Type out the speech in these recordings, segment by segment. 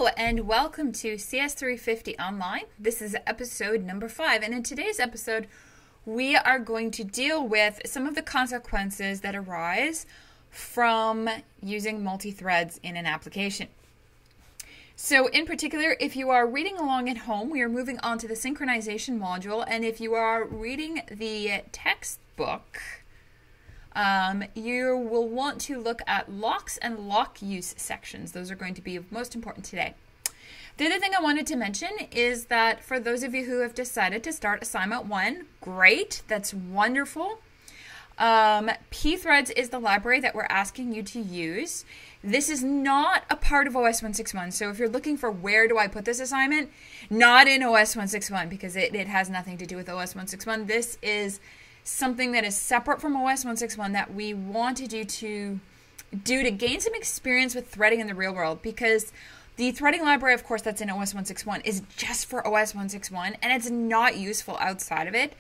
Hello and welcome to CS350 Online. This is episode number 5, and in today's episode we are going to deal with some of the consequences that arise from using multi-threads in an application. So in particular, if you are reading along at home, we are moving on to the synchronization module, and if you are reading the textbook, you will want to look at locks and lock use sections. Those are going to be most important today. The other thing I wanted to mention is that for those of you who have decided to start assignment 1, great, that's wonderful. Pthreads is the library that we're asking you to use. This is not a part of OS 161, so if you're looking for where do I put this assignment, not in OS 161 because it has nothing to do with OS 161. This is something that is separate from OS 161 that we wanted you to do to gain some experience with threading in the real world, because the threading library, of course, that's in OS 161 is just for OS 161 and it's not useful outside of it.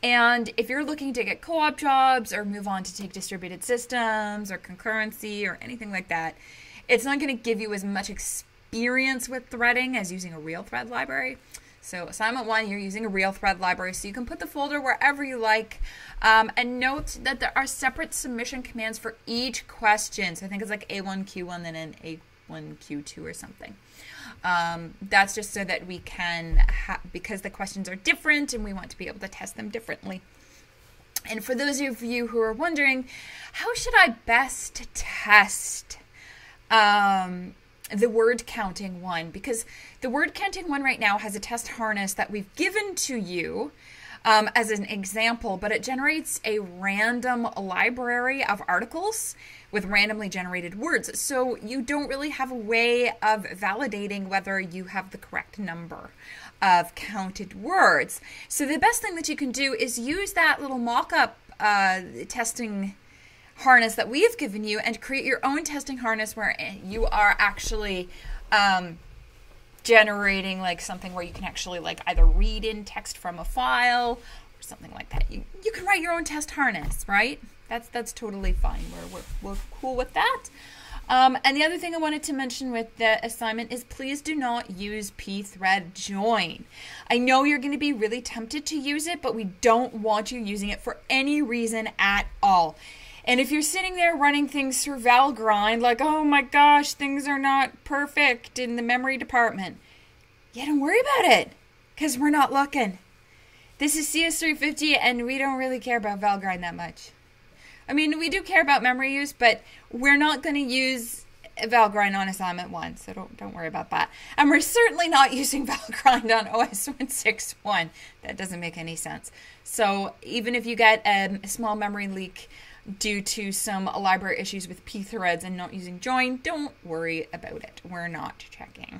And if you're looking to get co-op jobs or move on to take distributed systems or concurrency or anything like that, it's not going to give you as much experience with threading as using a real thread library. So assignment 1, you're using a real thread library, so you can put the folder wherever you like. And note that there are separate submission commands for each question. So I think it's like A1Q1 and an A1Q2 or something. That's just so that we can, because the questions are different and we want to be able to test them differently. And for those of you who are wondering, how should I best test the word counting one? Because the word counting one right now has a test harness that we've given to you as an example, but it generates a random library of articles with randomly generated words. So you don't really have a way of validating whether you have the correct number of counted words. So the best thing that you can do is use that little mock-up testing harness that we have given you and create your own testing harness where you are actually generating like something where you can actually like either read in text from a file or something like that. You can write your own test harness, right? That's totally fine. We're cool with that. And the other thing I wanted to mention with the assignment is please do not use pthread join. I know you're going to be really tempted to use it, but we don't want you using it for any reason at all. And if you're sitting there running things through Valgrind, like, oh my gosh, things are not perfect in the memory department, yeah, don't worry about it, because we're not looking. This is CS350, and we don't really care about Valgrind that much. I mean, we do care about memory use, but we're not going to use Valgrind on assignment 1, so don't worry about that. And we're certainly not using Valgrind on OS 161. That doesn't make any sense. So even if you get a small memory leak due to some library issues with pthreads and not using join, don't worry about it. We're not checking.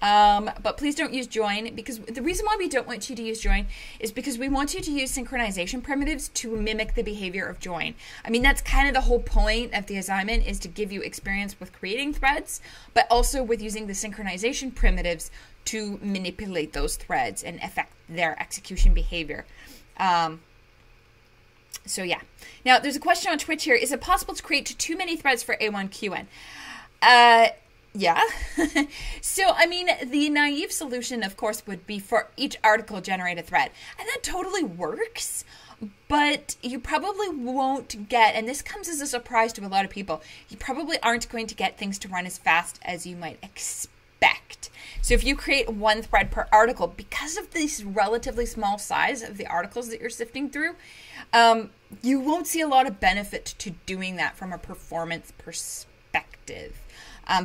But please don't use join, because the reason why we don't want you to use join is because we want you to use synchronization primitives to mimic the behavior of join. I mean, that's kind of the whole point of the assignment, is to give you experience with creating threads, but also with using the synchronization primitives to manipulate those threads and affect their execution behavior. So yeah. Now, there's a question on Twitch here. Is it possible to create too many threads for A1QN? Yeah. So, I mean, the naive solution, of course, would be for each article generate a thread. And that totally works, but you probably won't get, and this comes as a surprise to a lot of people, you probably aren't going to get things to run as fast as you might expect. So if you create 1 thread per article, because of this relatively small size of the articles that you're sifting through, you won't see a lot of benefit to doing that from a performance perspective,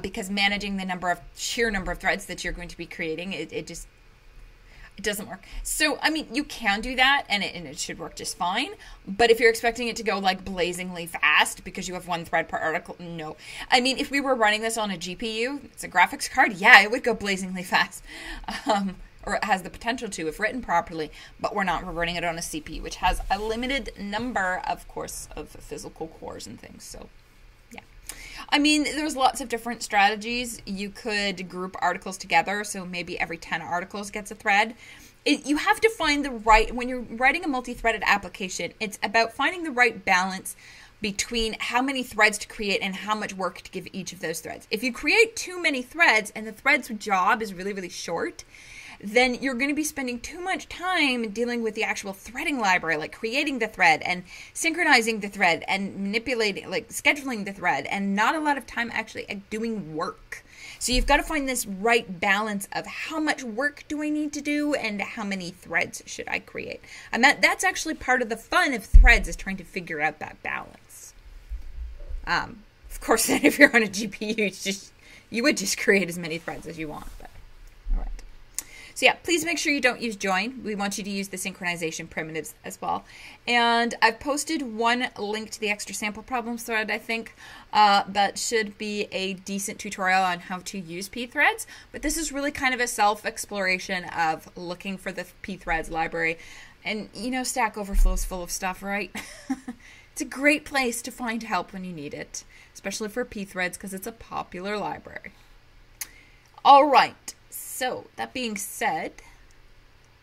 because managing the sheer number of threads that you're going to be creating, it doesn't work. So, I mean, you can do that, and it should work just fine. But if you're expecting it to go, like, blazingly fast because you have 1 thread per article, no. I mean, if we were running this on a GPU, it's a graphics card, yeah, it would go blazingly fast. Or it has the potential to if written properly. But we're not. We're running it on a CPU, which has a limited number, of course, of physical cores and things. So, yeah. I mean, there's lots of different strategies. You could group articles together, so maybe every 10 articles gets a thread. You have to find the right, when you're writing a multi-threaded application, it's about finding the right balance between how many threads to create and how much work to give each of those threads. If you create too many threads and the thread's job is really, really short, then you're going to be spending too much time dealing with the actual threading library, like creating the thread and synchronizing the thread and manipulating, like scheduling the thread, and not a lot of time actually doing work. So you've got to find this right balance of how much work do I need to do and how many threads should I create. And that's actually part of the fun of threads, is trying to figure out that balance. Of course, then if you're on a GPU, you would just create as many threads as you want. But all right. So yeah, please make sure you don't use join. We want you to use the synchronization primitives as well. And I've posted one link to the extra sample problems thread, I think, that should be a decent tutorial on how to use pthreads. But this is really kind of a self-exploration of looking for the pthreads library. And, you know, Stack Overflow's full of stuff, right? It's a great place to find help when you need it, especially for pthreads, because it's a popular library. All right. So, that being said,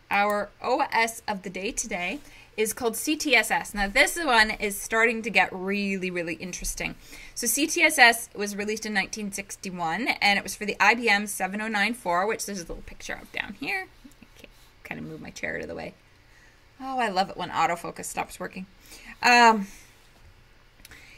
our OS of the day today is called CTSS. Now, this one is starting to get really, really interesting. So, CTSS was released in 1961, and it was for the IBM 7094, which there's a little picture of down here. I can kind of move my chair out of the way. Oh, I love it when autofocus stops working.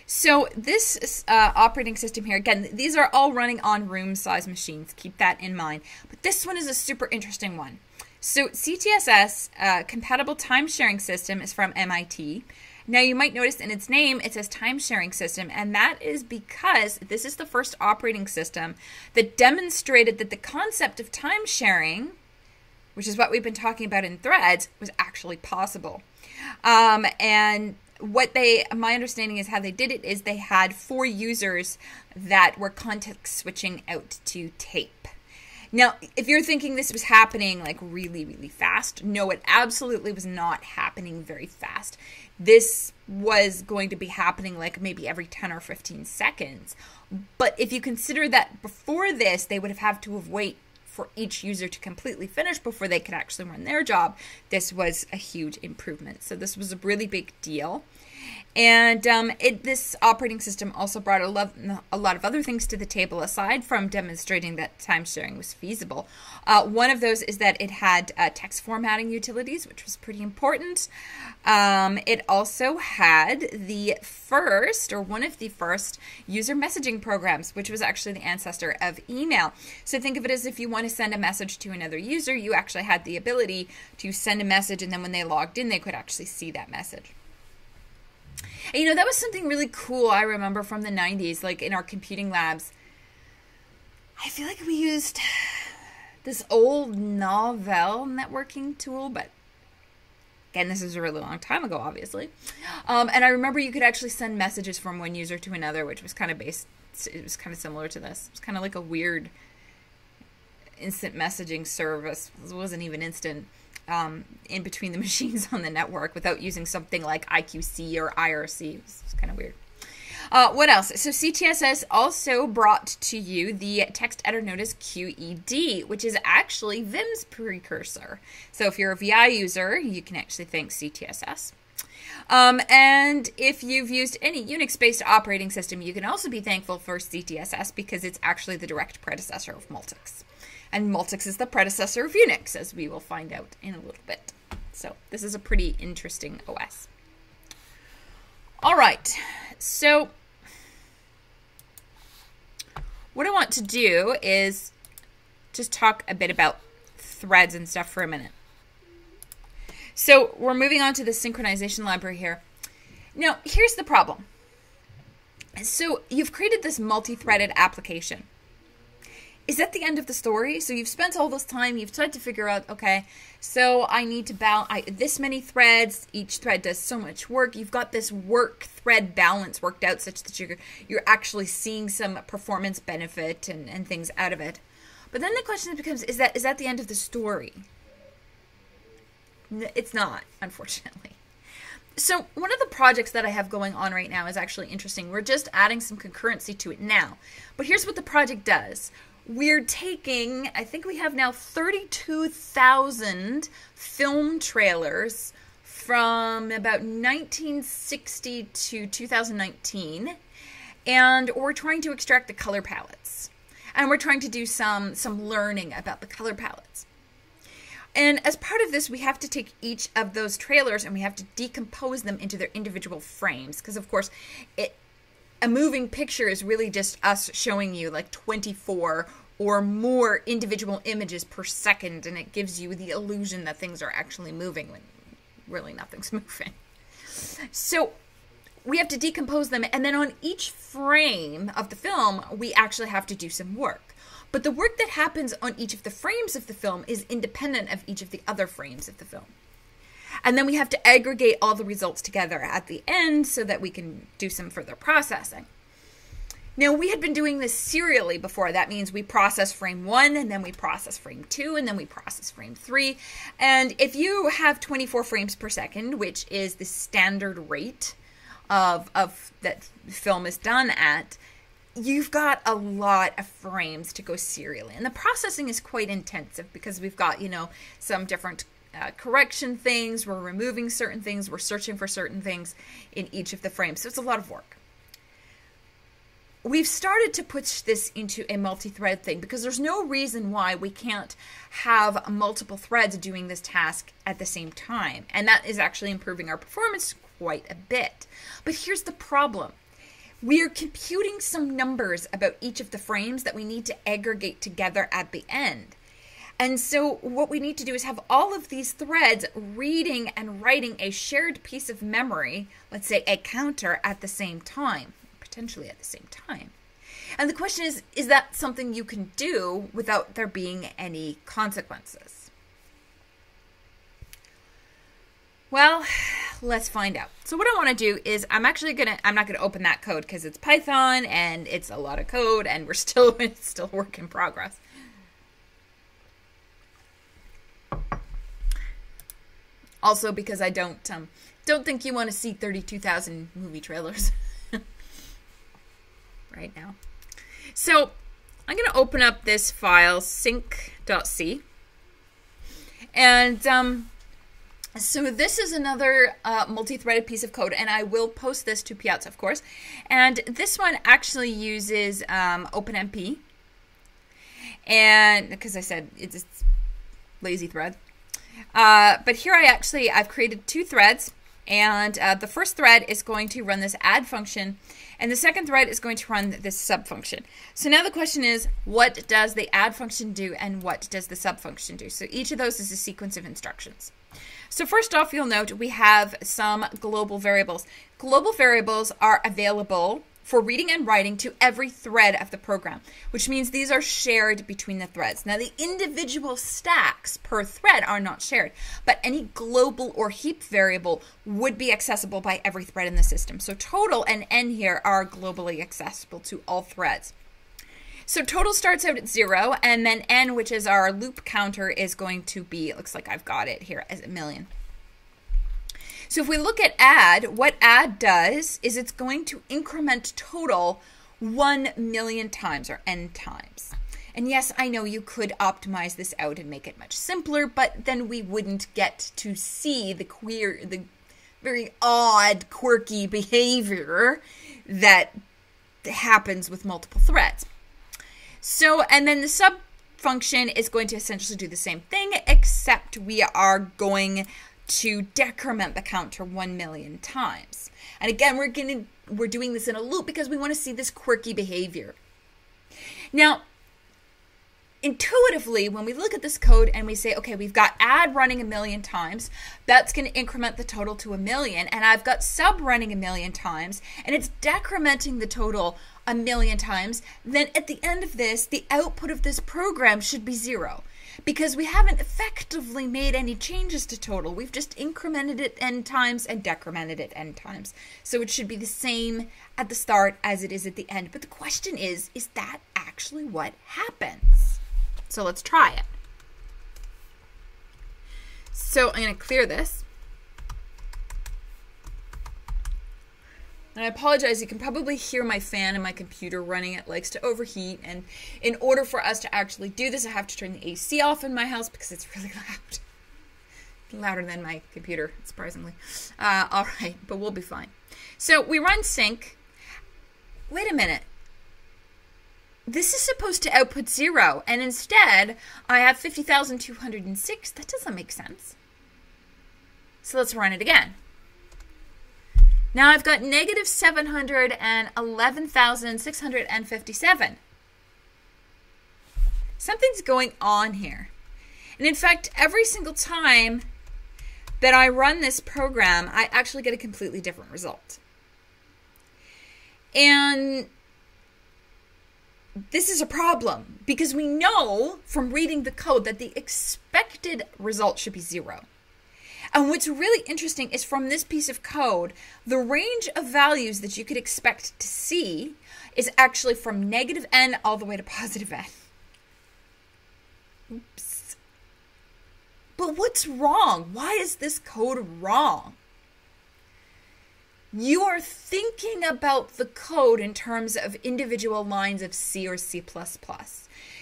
So this operating system here, again, these are all running on room-size machines. Keep that in mind. But this one is a super interesting one. So CTSS, compatible time-sharing system, is from MIT. Now, you might notice in its name, it says time-sharing system, and that is because this is the first operating system that demonstrated that the concept of time-sharing, which is what we've been talking about in threads, was actually possible. And my understanding is how they did it is they had 4 users that were context switching out to tape. Now, if you're thinking this was happening like really, really fast, no, it absolutely was not happening very fast. This was going to be happening like maybe every 10 or 15 seconds. But if you consider that before this, they would have had to have waited for each user to completely finish before they could actually run their job, this was a huge improvement. So this was a really big deal. And this operating system also brought a lot of other things to the table aside from demonstrating that time sharing was feasible. One of those is that it had text formatting utilities, which was pretty important. It also had the first, or one of the first, user messaging programs, which was actually the ancestor of email. So think of it as if you want to send a message to another user, you actually had the ability to send a message, and then when they logged in, they could actually see that message. And, you know, that was something really cool I remember from the 90s, like in our computing labs. I feel like we used this old Novell networking tool, but again, this is a really long time ago, obviously. And I remember you could actually send messages from one user to another, which was kind of it was kind of similar to this. It was kind of like a weird instant messaging service. It wasn't even instant. In between the machines on the network without using something like IQC or IRC. It's kind of weird. What else? So CTSS also brought to you the text editor known as QED, which is actually Vim's precursor. So if you're a VI user, you can actually thank CTSS. And if you've used any Unix-based operating system, you can also be thankful for CTSS because it's actually the direct predecessor of Multics. And Multics is the predecessor of Unix, as we will find out in a little bit. So this is a pretty interesting OS. All right, so what I want to do is just talk a bit about threads and stuff for a minute. So we're moving on to the synchronization library here. Now, here's the problem. So you've created this multi-threaded application. Is that the end of the story? So you've spent all this time, you've tried to figure out, okay, so I need to balance this many threads, each thread does so much work. You've got this work thread balance worked out such that you're actually seeing some performance benefit and things out of it. But then the question becomes, is that the end of the story? It's not, unfortunately. So one of the projects that I have going on right now is actually interesting. We're just adding some concurrency to it now. But here's what the project does. We're taking, I think we have now 32,000 film trailers from about 1960 to 2019, and we're trying to extract the color palettes. And we're trying to do some learning about the color palettes. And as part of this, we have to take each of those trailers and we have to decompose them into their individual frames. Because, of course, a moving picture is really just us showing you like 24 or more individual images per second. And it gives you the illusion that things are actually moving when really nothing's moving. So we have to decompose them, and then on each frame of the film, we actually have to do some work. But the work that happens on each of the frames of the film is independent of each of the other frames of the film. And then we have to aggregate all the results together at the end so that we can do some further processing. Now, we had been doing this serially before. That means we process frame 1, and then we process frame 2, and then we process frame 3. And if you have 24 frames per second, which is the standard rate of that film is done at, you've got a lot of frames to go serially. And the processing is quite intensive because we've got, some different correction things. We're removing certain things. We're searching for certain things in each of the frames. So it's a lot of work. We've started to push this into a multi-thread thing because there's no reason why we can't have multiple threads doing this task at the same time. And that is actually improving our performance quite a bit. But here's the problem. We are computing some numbers about each of the frames that we need to aggregate together at the end. And so what we need to do is have all of these threads reading and writing a shared piece of memory, let's say a counter, at the same time. Potentially at the same time. And the question is that something you can do without there being any consequences? Well, let's find out. So what I want to do is I'm not going to open that code because it's Python and it's a lot of code and it's still a work in progress. Also because I don't think you want to see 32,000 movie trailers right now. So I'm going to open up this file, sync.c. And so this is another multi-threaded piece of code, and I will post this to Piazza, of course. And this one actually uses OpenMP. And because I said it's lazy thread. But here I've created 2 threads. And the first thread is going to run this add function, and the second thread is going to run this sub function. So now the question is, what does the add function do and what does the sub function do? So each of those is a sequence of instructions. So first off, you'll note we have some global variables. Global variables are available for reading and writing to every thread of the program, which means these are shared between the threads. Now, the individual stacks per thread are not shared, but any global or heap variable would be accessible by every thread in the system. So total and n here are globally accessible to all threads. So total starts out at 0, and then n, which is our loop counter, is going to be, it looks like I've got it here as 1,000,000. So if we look at add, what add does is it's going to increment total 1,000,000 times, or n times. And yes, I know you could optimize this out and make it much simpler, but then we wouldn't get to see the very odd, quirky behavior that happens with multiple threads. So, and then the sub function is going to essentially do the same thing, except we are going to decrement the counter 1,000,000 times. And again, we're doing this in a loop because we want to see this quirky behavior. Now, intuitively, when we look at this code and we say, okay, we've got add running 1,000,000 times, that's going to increment the total to 1,000,000, and I've got sub running 1,000,000 times, and it's decrementing the total 1,000,000 times, then at the end of this, the output of this program should be 0. Because we haven't effectively made any changes to total. We've just incremented it n times and decremented it n times. So it should be the same at the start as it is at the end. But the question is that actually what happens? So let's try it. So I'm going to clear this. And I apologize, you can probably hear my fan and my computer running. It likes to overheat, and in order for us to actually do this, I have to turn the AC off in my house because it's really loud. louder than my computer, surprisingly. All right, but we'll be fine. So we run sync. Wait a minute. This is supposed to output 0, and instead I have 50,206. That doesn't make sense. So let's run it again. Now I've got negative 711,657. Something's going on here. And in fact, every single time that I run this program, I actually get a completely different result. And this is a problem because we know from reading the code that the expected result should be 0. And what's really interesting is from this piece of code, the range of values that you could expect to see is actually from negative n all the way to positive n. Oops. But what's wrong? Why is this code wrong? You are thinking about the code in terms of individual lines of C or C++.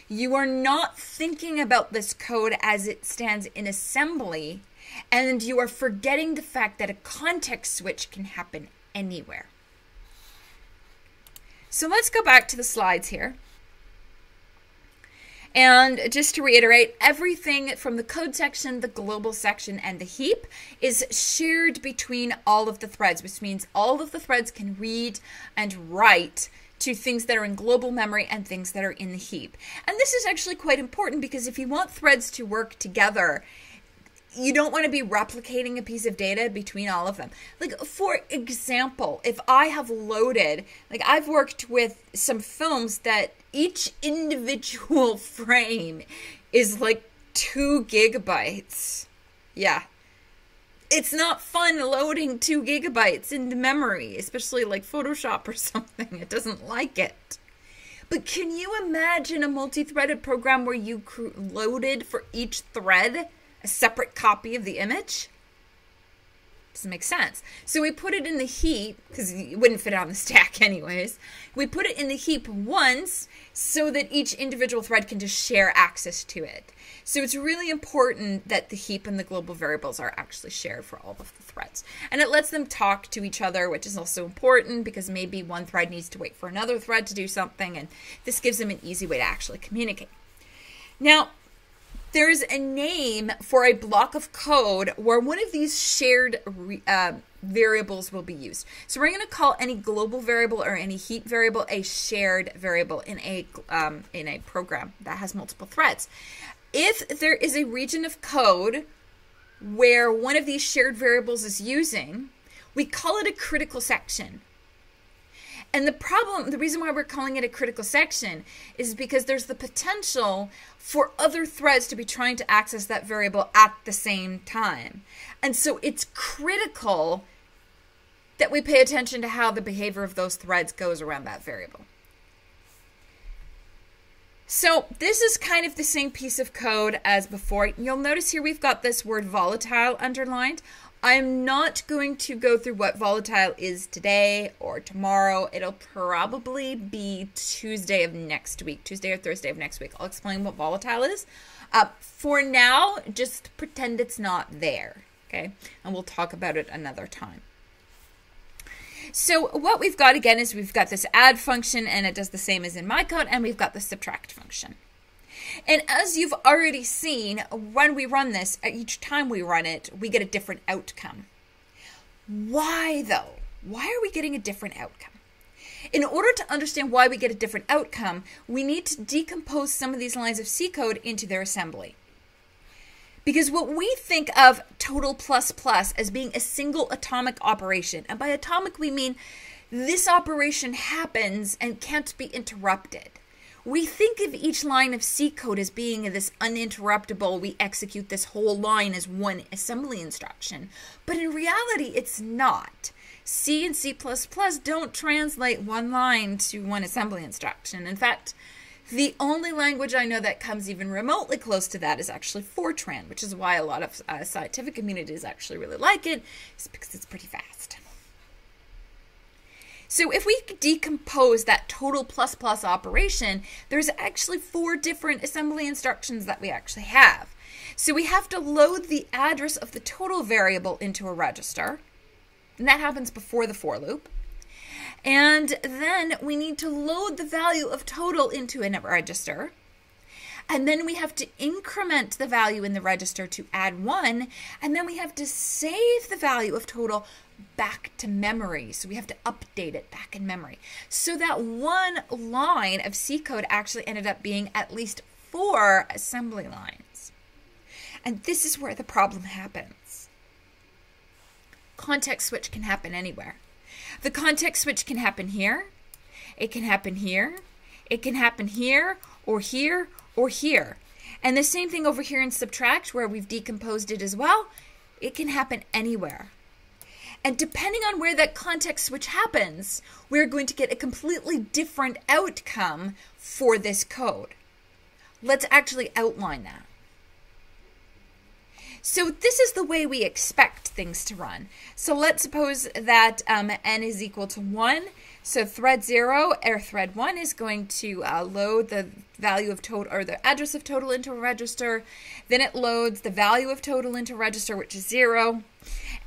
You are not thinking about this code as it stands in assembly, and you are forgetting the fact that a context switch can happen anywhere. So let's go back to the slides here. And just to reiterate, everything from the code section, the global section, and the heap is shared between all of the threads, which means all of the threads can read and write to things that are in global memory and things that are in the heap. And this is actually quite important because if you want threads to work together, you don't want to be replicating a piece of data between all of them. Like, for example, if I have loaded, like I've worked with some films that each individual frame is like 2 gigabytes. Yeah. It's not fun loading 2 gigabytes into memory, especially like Photoshop or something. It doesn't like it. But can you imagine a multi-threaded program where you loaded for each thread a separate copy of the image? Doesn't make sense. So we put it in the heap, because it wouldn't fit on the stack anyways. We put it in the heap once so that each individual thread can just share access to it. So it's really important that the heap and the global variables are actually shared for all of the threads. And it lets them talk to each other, which is also important because maybe one thread needs to wait for another thread to do something, and this gives them an easy way to actually communicate. Now, there's a name for a block of code where one of these shared variables will be used. So we're going to call any global variable or any heap variable a shared variable in a program that has multiple threads. If there is a region of code where one of these shared variables is using, we call it a critical section. And the reason why we're calling it a critical section is because there's the potential for other threads to be trying to access that variable at the same time. And so it's critical that we pay attention to how the behavior of those threads goes around that variable. So this is kind of the same piece of code as before. You'll notice here we've got this word volatile underlined. I'm not going to go through what volatile is today or tomorrow. It'll probably be Tuesday of next week, Tuesday or Thursday of next week. I'll explain what volatile is. For now, just pretend it's not there, okay? And we'll talk about it another time. So what we've got again is we've got this add function, and it does the same as in my code, and we've got the subtract function. And as you've already seen, when we run this, each time we run it, we get a different outcome. Why though? Why are we getting a different outcome? In order to understand why we get a different outcome, we need to decompose some of these lines of C code into their assembly. Because what we think of total plus plus as being a single atomic operation, and by atomic we mean this operation happens and can't be interrupted. We think of each line of C code as being this uninterruptible, we execute this whole line as one assembly instruction. But in reality, it's not. C and C++ don't translate one line to one assembly instruction. In fact, the only language I know that comes even remotely close to that is actually Fortran, which is why a lot of scientific communities actually really like it, is because it's pretty fast. So if we decompose that total plus plus operation, there's actually 4 different assembly instructions that we actually have. So we have to load the address of the total variable into a register, and that happens before the for loop. And then we need to load the value of total into a register. And then we have to increment the value in the register to add 1. And then we have to save the value of total back to memory. So we have to update it back in memory. So that one line of C code actually ended up being at least 4 assembly lines. And this is where the problem happens. Context switch can happen anywhere. The context switch can happen here. It can happen here. It can happen here or here or here. And the same thing over here in subtract, where we've decomposed it as well. It can happen anywhere. And depending on where that context switch happens, we're going to get a completely different outcome for this code. Let's actually outline that. So this is the way we expect things to run. So let's suppose that n is equal to 1. So thread 0 or thread 1 is going to load the value of total, or the address of total, into a register. Then it loads the value of total into a register, which is 0.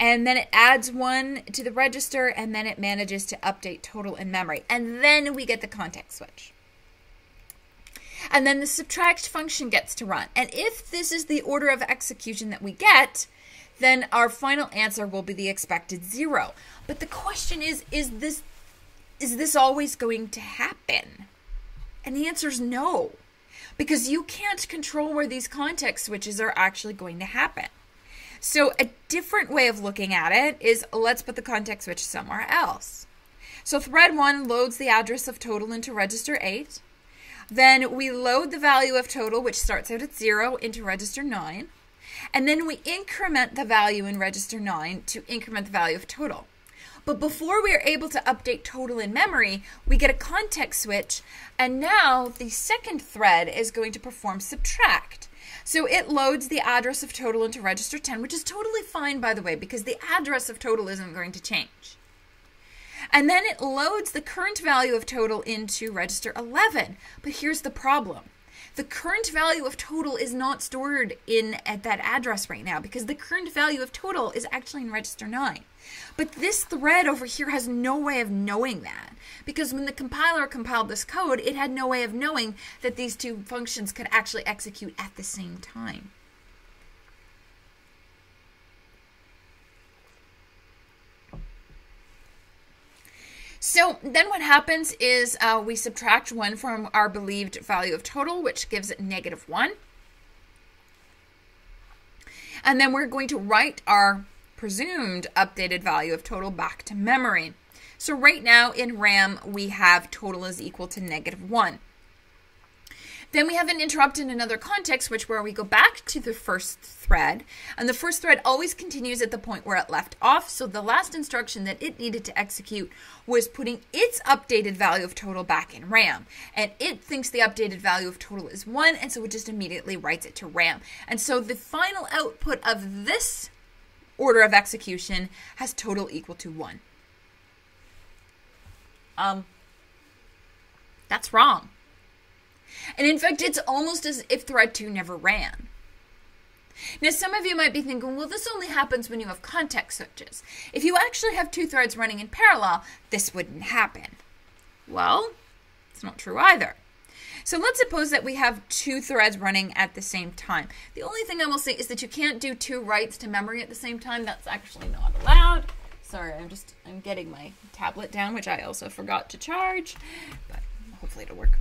And then it adds 1 to the register, and then it manages to update total in memory. And then we get the context switch. And then the subtract function gets to run. And if this is the order of execution that we get, then our final answer will be the expected 0. But the question is this always going to happen? And the answer is no, because you can't control where these context switches are actually going to happen. So a different way of looking at it is, let's put the context switch somewhere else. So thread 1 loads the address of total into register 8. Then we load the value of total, which starts out at 0, into register 9. And then we increment the value in register 9 to increment the value of total. But before we are able to update total in memory, we get a context switch, and now the second thread is going to perform subtract. So it loads the address of total into register 10, which is totally fine, by the way, because the address of total isn't going to change. And then it loads the current value of total into register 11. But here's the problem. The current value of total is not stored at that address right now, because the current value of total is actually in register 9. But this thread over here has no way of knowing that, because when the compiler compiled this code, it had no way of knowing that these two functions could actually execute at the same time. So then what happens is we subtract 1 from our believed value of total, which gives it -1. And then we're going to write our presumed updated value of total back to memory. So right now in RAM, we have total is equal to -1. Then we have an interrupt in another context switch where we go back to the first thread, and the first thread always continues at the point where it left off. So the last instruction that it needed to execute was putting its updated value of total back in RAM. And it thinks the updated value of total is 1, and so it just immediately writes it to RAM. And so the final output of this order of execution has total equal to 1. That's wrong. And in fact, it's almost as if thread 2 never ran. Now, some of you might be thinking, well, this only happens when you have context switches. If you actually have 2 threads running in parallel, this wouldn't happen. Well, it's not true either. So let's suppose that we have 2 threads running at the same time. The only thing I will say is that you can't do 2 writes to memory at the same time. That's actually not allowed. Sorry, I'm getting my tablet down, which I also forgot to charge, but hopefully it'll work.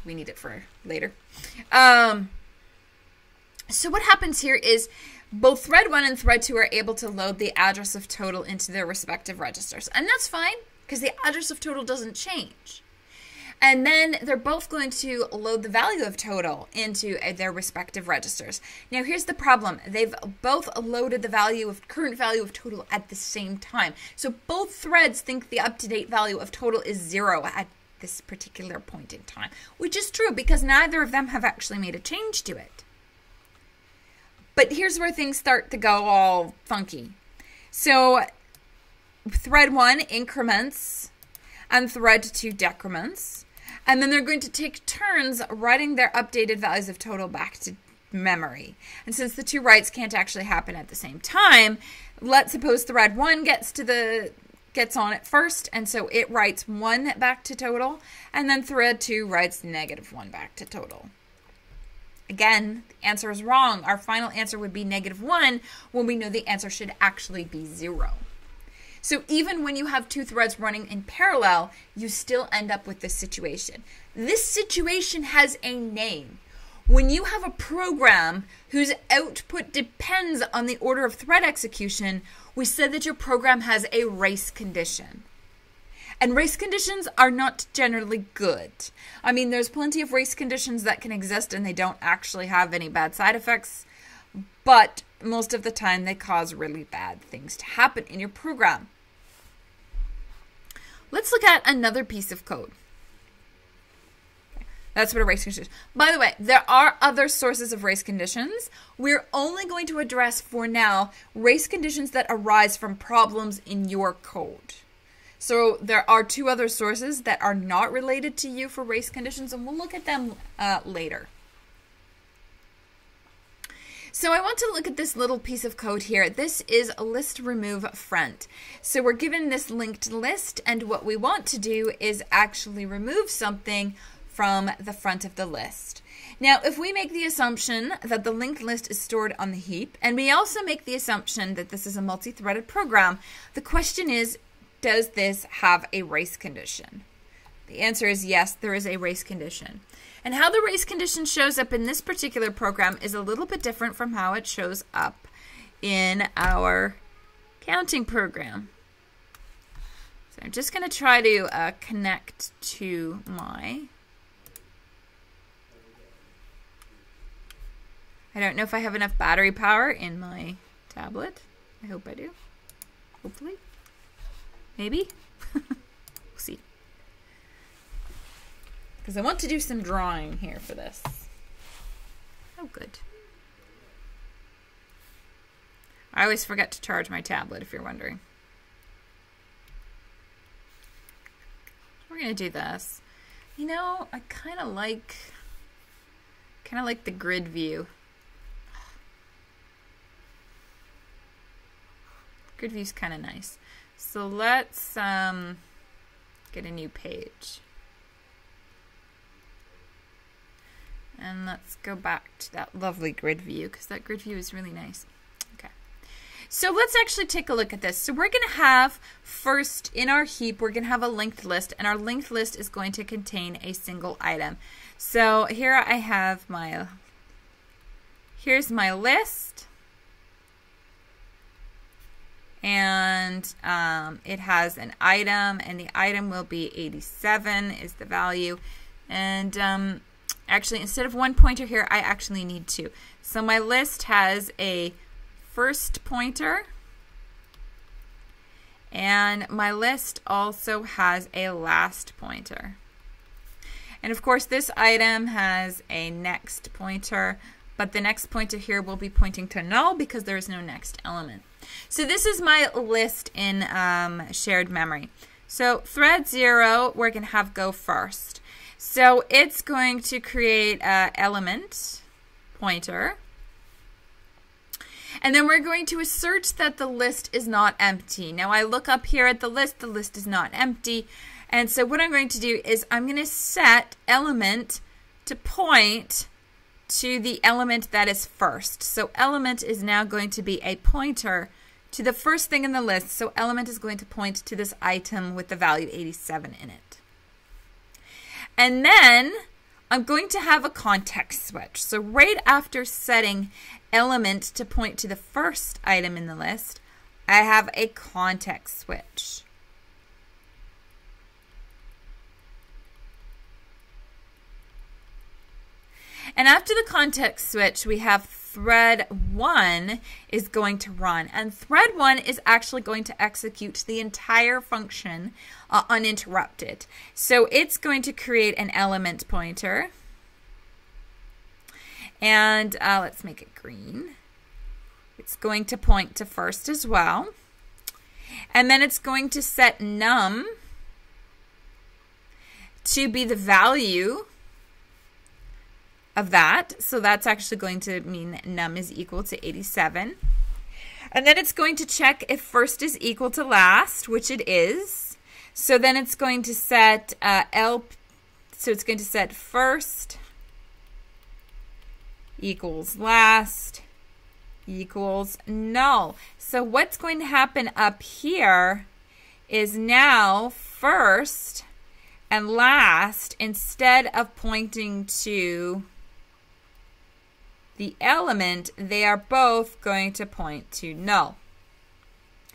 We need it for later. So what happens here is both thread 1 and thread 2 are able to load the address of total into their respective registers. And that's fine, because the address of total doesn't change. And then they're both going to load the value of total into their respective registers. Now here's the problem. They've both loaded the current value of total at the same time. So both threads think the up-to-date value of total is 0 at this particular point in time, which is true because neither of them have actually made a change to it. But here's where things start to go all funky. So thread 1 increments and thread 2 decrements, and then they're going to take turns writing their updated values of total back to memory. And since the two writes can't actually happen at the same time, let's suppose thread 1 gets on it first, and so it writes 1 back to total, and then thread 2 writes -1 back to total. Again, the answer is wrong. Our final answer would be -1 when we know the answer should actually be 0. So even when you have two threads running in parallel, you still end up with this situation. This situation has a name. When you have a program whose output depends on the order of thread execution, we said that your program has a race condition. And race conditions are not generally good. I mean, there's plenty of race conditions that can exist and they don't actually have any bad side effects, but most of the time they cause really bad things to happen in your program. Let's look at another piece of code. That's what a race condition is. By the way, there are other sources of race conditions. We're only going to address for now race conditions that arise from problems in your code. So there are two other sources that are not related to you for race conditions, and we'll look at them later. So I want to look at this little piece of code here. This is a list remove front. So we're given this linked list, and what we want to do is actually remove something from the front of the list. Now, if we make the assumption that the linked list is stored on the heap, and we also make the assumption that this is a multi-threaded program, the question is, does this have a race condition? The answer is yes, there is a race condition. And how the race condition shows up in this particular program is a little bit different from how it shows up in our counting program. So I'm just going to try to connect to my... I don't know if I have enough battery power in my tablet. I hope I do. Hopefully. Maybe. We'll see. Because I want to do some drawing here for this. Oh, good. I always forget to charge my tablet, if you're wondering. We're going to do this. You know, I kind of like the grid view. Grid view's kind of nice. So let's get a new page. And let's go back to that lovely grid view, because that grid view is really nice. Okay. So let's actually take a look at this. So we're going to have, first in our heap, we're going to have a linked list, and our linked list is going to contain a single item. So here I have here's my list. And it has an item, and the item will be 87 is the value. And actually, instead of one pointer here, I actually need two. So my list has a first pointer, and my list also has a last pointer. And of course, this item has a next pointer, but the next pointer here will be pointing to null because there is no next element. So this is my list in shared memory. So thread 0, we're going to have go first. So it's going to create an element pointer. And then we're going to assert that the list is not empty. Now I look up here at the list is not empty. And so what I'm going to do is I'm going to set element to point to the element that is first. So element is now going to be a pointer to the first thing in the list. So element is going to point to this item with the value 87 in it. And then I'm going to have a context switch. So right after setting element to point to the first item in the list, I have a context switch. And after the context switch, we have thread 1 is going to run. And thread 1 is actually going to execute the entire function uninterrupted. So it's going to create an element pointer. And let's make it green. It's going to point to first as well. And then it's going to set num to be the value of that. So that's actually going to mean num is equal to 87. And then it's going to check if first is equal to last, which it is. So then it's going to set so it's going to set first equals last equals null. So what's going to happen up here is now first and last, instead of pointing to the element, they are both going to point to null.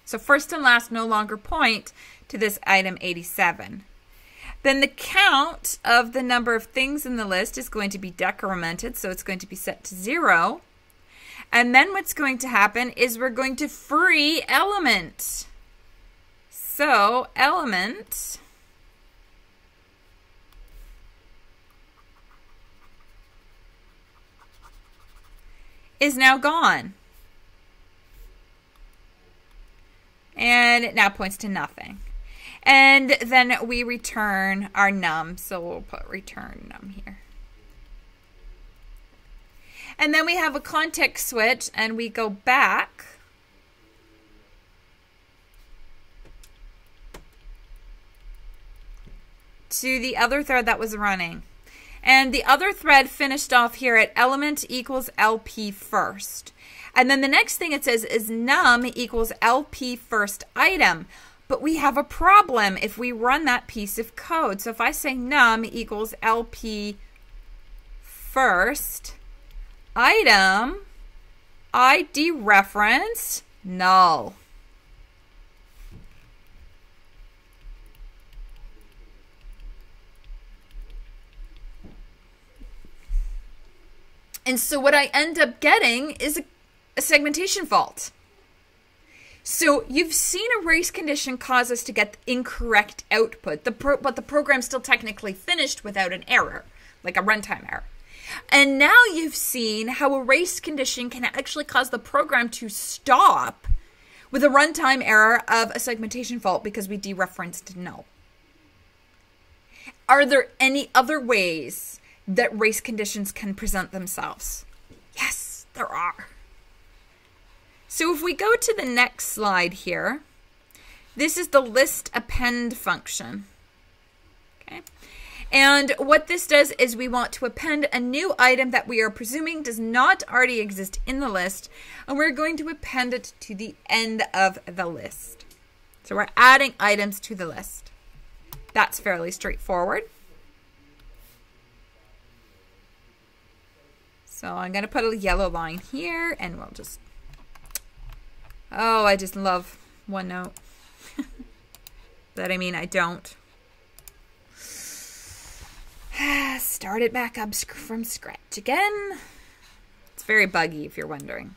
So first and last no longer point to this item 87. Then the count of the number of things in the list is going to be decremented, so it's going to be set to 0. And then what's going to happen is we're going to free element. So element is now gone. And it now points to nothing. And then we return our num, so we'll put return num here. And then we have a context switch, and we go back to the other thread that was running. And the other thread finished off here at element equals LP first. And then the next thing it says is num equals LP first item. But we have a problem if we run that piece of code. So if I say num equals LP first item, ID reference null. And so what I end up getting is a segmentation fault. So you've seen a race condition cause us to get the incorrect output, but the program's still technically finished without an error, like a runtime error. And now you've seen how a race condition can actually cause the program to stop with a runtime error of a segmentation fault because we dereferenced null. Are there any other ways that race conditions can present themselves? Yes, there are. So if we go to the next slide here, this is the list append function. Okay. And what this does is we want to append a new item that we are presuming does not already exist in the list, and we're going to append it to the end of the list. So we're adding items to the list. That's fairly straightforward. So I'm going to put a yellow line here, and we'll just... Oh, I just love OneNote. But I mean, I don't. Start it back up from scratch again. It's very buggy if you're wondering.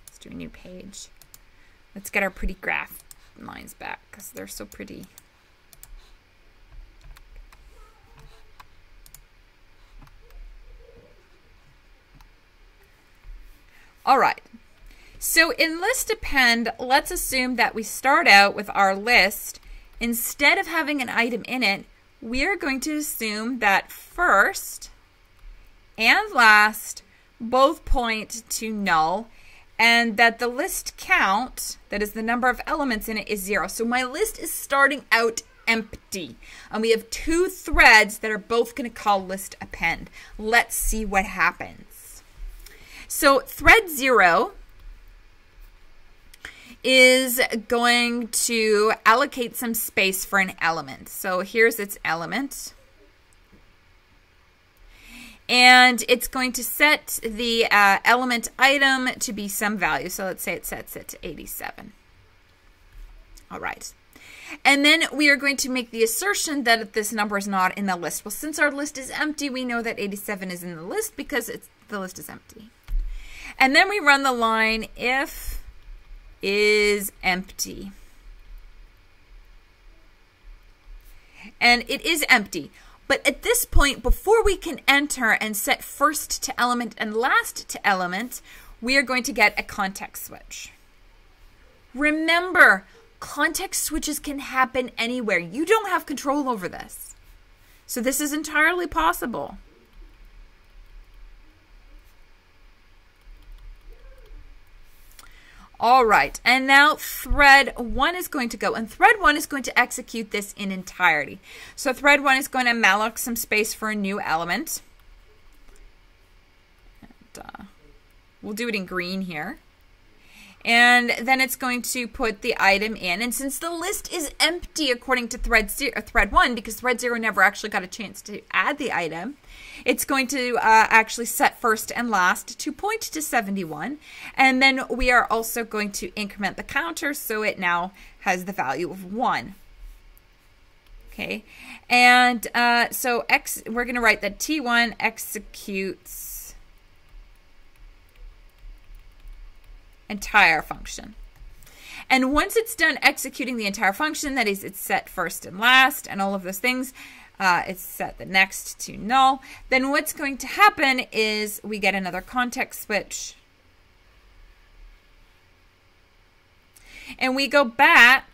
Let's do a new page. Let's get our pretty graph lines back because they're so pretty. All right. So in list append, let's assume that we start out with our list. Instead of having an item in it, we are going to assume that first and last both point to null, and that the list count, that is the number of elements in it, is 0. So my list is starting out empty, and we have two threads that are both going to call list append. Let's see what happens. So thread 0 is going to allocate some space for an element. So here's its element. And it's going to set the element item to be some value. So let's say it sets it to 87. All right. And then we are going to make the assertion that this number is not in the list. Well, since our list is empty, we know that 87 is in the list because the list is empty. And then we run the line if is empty. And it is empty. But at this point, before we can enter and set first to element and last to element, we are going to get a context switch. Remember, context switches can happen anywhere. You don't have control over this. So this is entirely possible. All right, and now thread 1 is going to go, and thread 1 is going to execute this in entirety. So thread 1 is going to malloc some space for a new element. And, we'll do it in green here. And then it's going to put the item in. And since the list is empty according to thread 1, because thread 0 never actually got a chance to add the item, it's going to actually set first and last to point to 71. And then we are also going to increment the counter so it now has the value of 1. Okay. And so we're going to write that T1 executes entire function. And once it's done executing the entire function, that is, it's set first and last and all of those things, it's set the next to null, then what's going to happen is we get another context switch. And we go back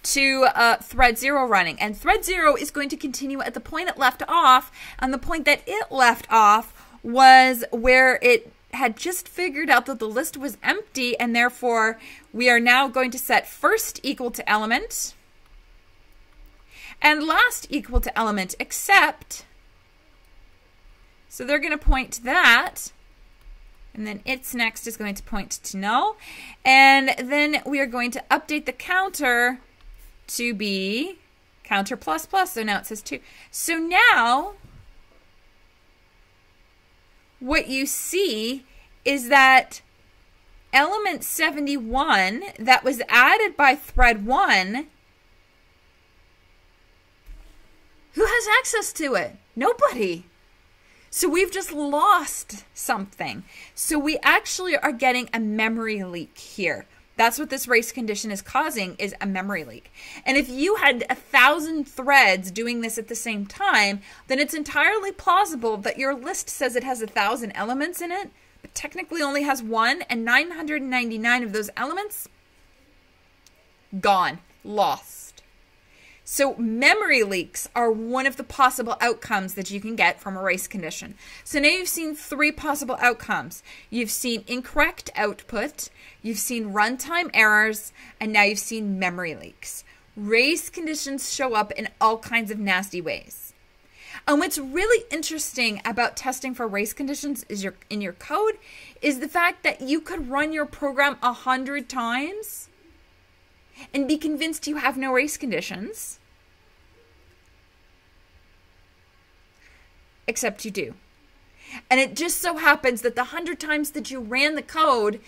to thread 0 running. And thread 0 is going to continue at the point it left off, and the point that it left off was where it had just figured out that the list was empty, and therefore we are now going to set first equal to element and last equal to element, except, so they're going to point to that, and then its next is going to point to null, and then we are going to update the counter to be counter plus plus, so now it says 2. So now what you see is that element 71 that was added by thread 1, who has access to it? Nobody. So we've just lost something. So we actually are getting a memory leak here. That's what this race condition is causing, is a memory leak. And if you had 1,000 threads doing this at the same time, then it's entirely plausible that your list says it has 1,000 elements in it, but technically only has 1, and 999 of those elements, gone, lost. So memory leaks are one of the possible outcomes that you can get from a race condition. So now you've seen 3 possible outcomes. You've seen incorrect output, you've seen runtime errors, and now you've seen memory leaks. Race conditions show up in all kinds of nasty ways. And what's really interesting about testing for race conditions in your code is the fact that you could run your program 100 times and be convinced you have no race conditions, except you do. And it just so happens that the 100 times that you ran the code,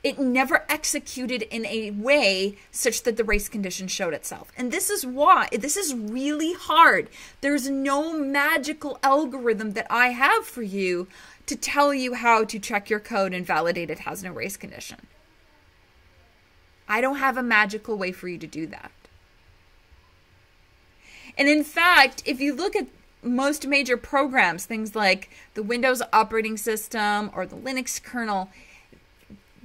it never executed in a way such that the race condition showed itself. And this is why, this is really hard. There's no magical algorithm that I have for you to tell you how to check your code and validate it has no race condition. I don't have a magical way for you to do that. And in fact, if you look at most major programs, things like the Windows operating system or the Linux kernel,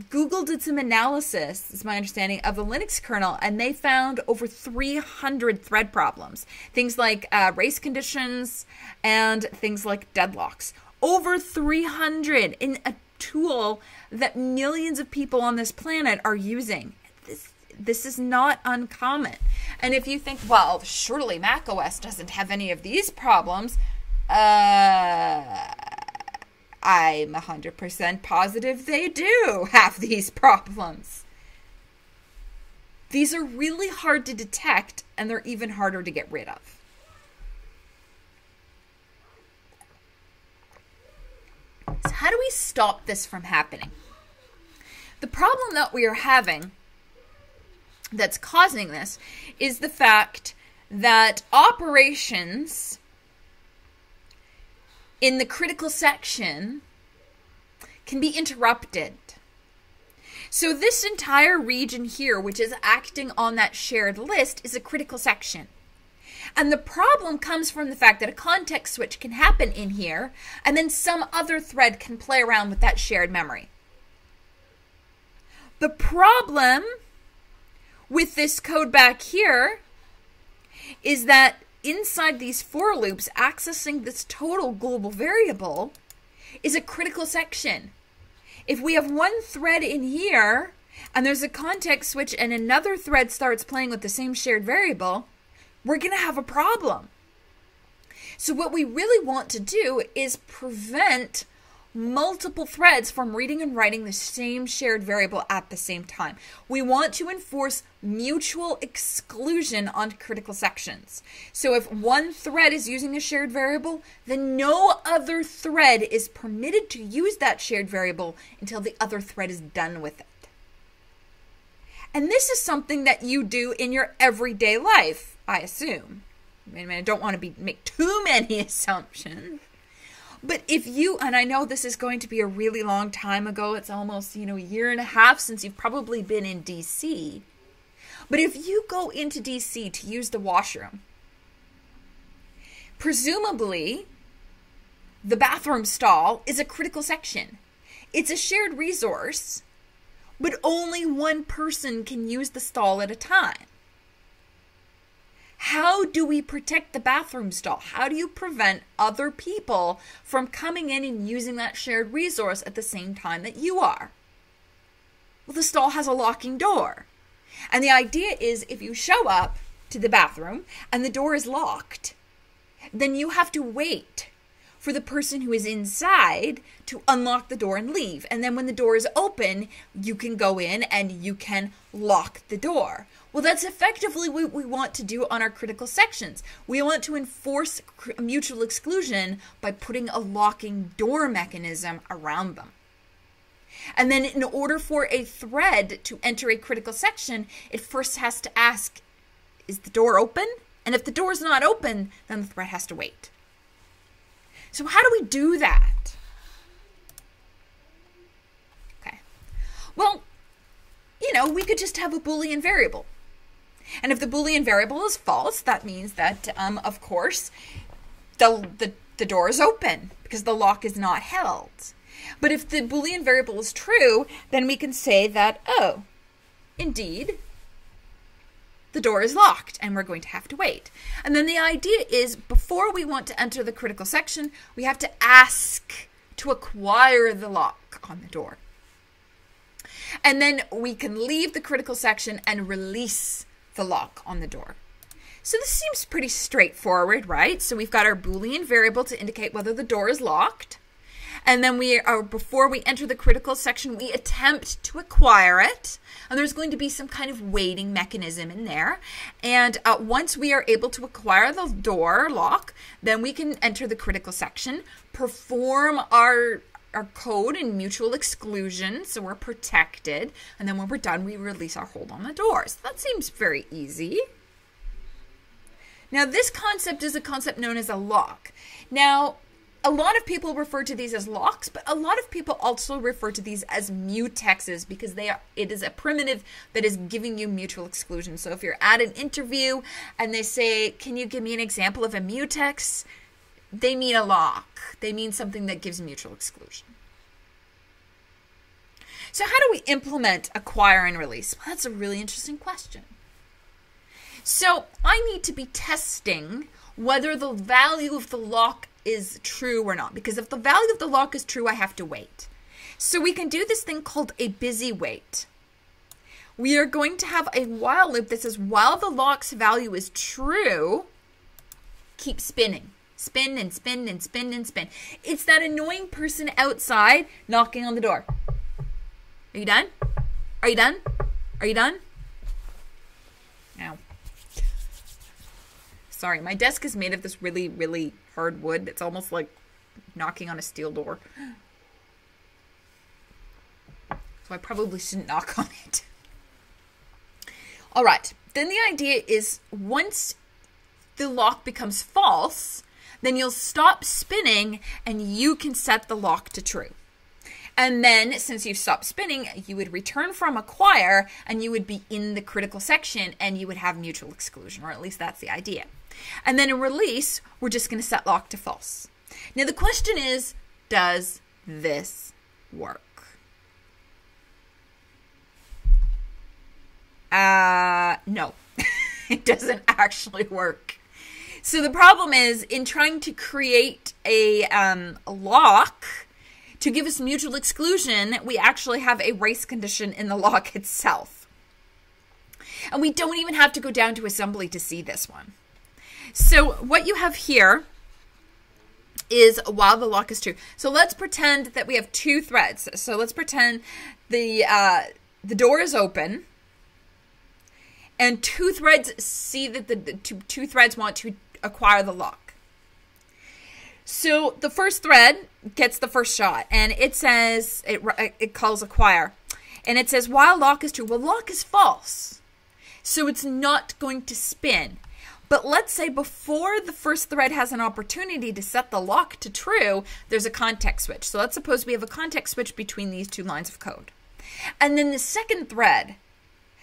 Google did some analysis, is my understanding, of the Linux kernel, and they found over 300 thread problems. Things like race conditions and things like deadlocks. Over 300 in a tool that millions of people on this planet are using. This is not uncommon. And if you think, well, surely macOS doesn't have any of these problems, I'm 100% positive they do have these problems. These are really hard to detect, and they're even harder to get rid of. So how do we stop this from happening? The problem that we are having that's causing this is the fact that operations in the critical section can be interrupted. So this entire region here, which is acting on that shared list, is a critical section. And the problem comes from the fact that a context switch can happen in here, and then some other thread can play around with that shared memory. The problem with this code back here is that inside these for loops, accessing this total global variable, is a critical section. If we have one thread in here and there's a context switch and another thread starts playing with the same shared variable, we're going to have a problem. So what we really want to do is prevent multiple threads from reading and writing the same shared variable at the same time. We want to enforce mutual exclusion on critical sections. So if one thread is using a shared variable, then no other thread is permitted to use that shared variable until the other thread is done with it. And this is something that you do in your everyday life, I assume. I don't want to make too many assumptions. But if you, and I know this is going to be a really long time ago, it's almost, a year and a half since you've probably been in DC. But if you go into DC to use the washroom, presumably the bathroom stall is a critical section. It's a shared resource, but only one person can use the stall at a time. How do we protect the bathroom stall? How do you prevent other people from coming in and using that shared resource at the same time that you are? Well, the stall has a locking door. And the idea is if you show up to the bathroom and the door is locked, then you have to wait for the person who is inside to unlock the door and leave. And then when the door is open, you can go in and you can lock the door. Well, that's effectively what we want to do on our critical sections. We want to enforce mutual exclusion by putting a locking door mechanism around them. And then in order for a thread to enter a critical section, it first has to ask, is the door open? And if the door is not open, then the thread has to wait. So how do we do that? Okay. Well, we could just have a Boolean variable. And if the Boolean variable is false, that means that, of course, the door is open because the lock is not held. But if the Boolean variable is true, then we can say that, oh, indeed, the door is locked and we're going to have to wait. And then the idea is before we want to enter the critical section, we have to ask to acquire the lock on the door. And then we can leave the critical section and release the lock on the door. So this seems pretty straightforward, right? So we've got our Boolean variable to indicate whether the door is locked. And then before we enter the critical section, we attempt to acquire it. And there's going to be some kind of waiting mechanism in there. And once we are able to acquire the door lock, then we can enter the critical section, perform our code in mutual exclusion, so we're protected. And then when we're done, we release our hold on the door. So that seems very easy. Now, this concept is a concept known as a lock. Now, a lot of people refer to these as locks, but a lot of people also refer to these as mutexes because it is a primitive that is giving you mutual exclusion. So if you're at an interview and they say, can you give me an example of a mutex? They mean a lock. They mean something that gives mutual exclusion. So how do we implement acquire and release? Well, that's a really interesting question. So I need to be testing whether the value of the lock is true or not. Because if the value of the lock is true, I have to wait. So we can do this thing called a busy wait. We are going to have a while loop that says while the lock's value is true, keep spinning. Spin and spin and spin and spin. It's that annoying person outside knocking on the door. Are you done? Are you done? Are you done? Ow. Sorry, my desk is made of this really, really hard wood. It's almost like knocking on a steel door. So I probably shouldn't knock on it. All right. Then the idea is once the lock becomes false, then you'll stop spinning and you can set the lock to true. And then since you've stopped spinning, you would return from acquire and you would be in the critical section and you would have mutual exclusion, or at least that's the idea. And then in release, we're just going to set lock to false. Now the question is, does this work? No, it doesn't actually work. So the problem is in trying to create a lock, To give us mutual exclusion, we actually have a race condition in the lock itself. And we don't even have to go down to assembly to see this one. So what you have here is while the lock is true. So let's pretend that we have two threads. So let's pretend the door is open, and two threads see that the two threads want to acquire the lock. So the first thread gets the first shot, and it says, it calls acquire, and it says while lock is true. Well, lock is false, so it's not going to spin. But let's say before the first thread has an opportunity to set the lock to true, there's a context switch. So let's suppose we have a context switch between these two lines of code. And then the second thread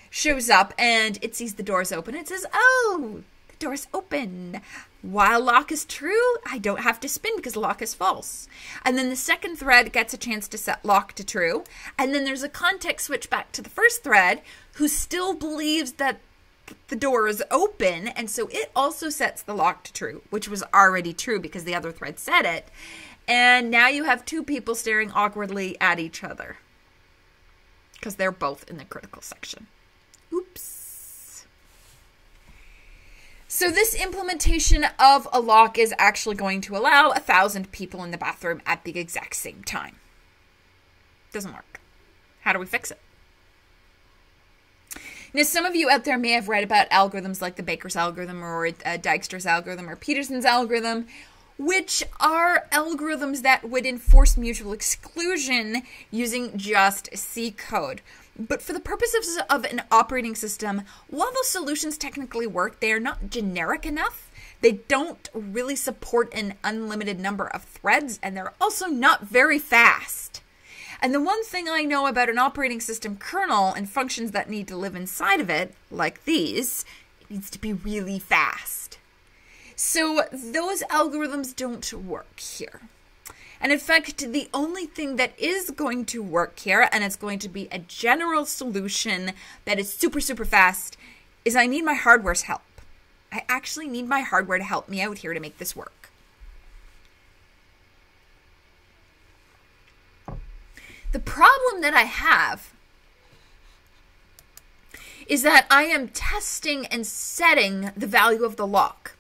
shows up and it sees the door's open. It says, oh, the door's open. While lock is true, I don't have to spin because lock is false. And then the second thread gets a chance to set lock to true. And then there's a context switch back to the first thread who still believes that the door is open, and so it also sets the lock to true, which was already true because the other thread said it. And now you have two people staring awkwardly at each other because they're both in the critical section. Oops. So this implementation of a lock is actually going to allow 1,000 people in the bathroom at the exact same time. Doesn't work. How do we fix it? Now, some of you out there may have read about algorithms like the Baker's algorithm or Dijkstra's algorithm or Peterson's algorithm, which are algorithms that would enforce mutual exclusion using just C code. But for the purposes of an operating system, while those solutions technically work, they are not generic enough. They don't really support an unlimited number of threads, and they're also not very fast. And the one thing I know about an operating system kernel and functions that need to live inside of it, like these, it needs to be really fast. So those algorithms don't work here. And in fact, the only thing that is going to work here, and it's going to be a general solution that is super, super fast, is I need my hardware's help. I actually need my hardware to help me out here to make this work. The problem that I have is that I am testing and setting the value of the lock.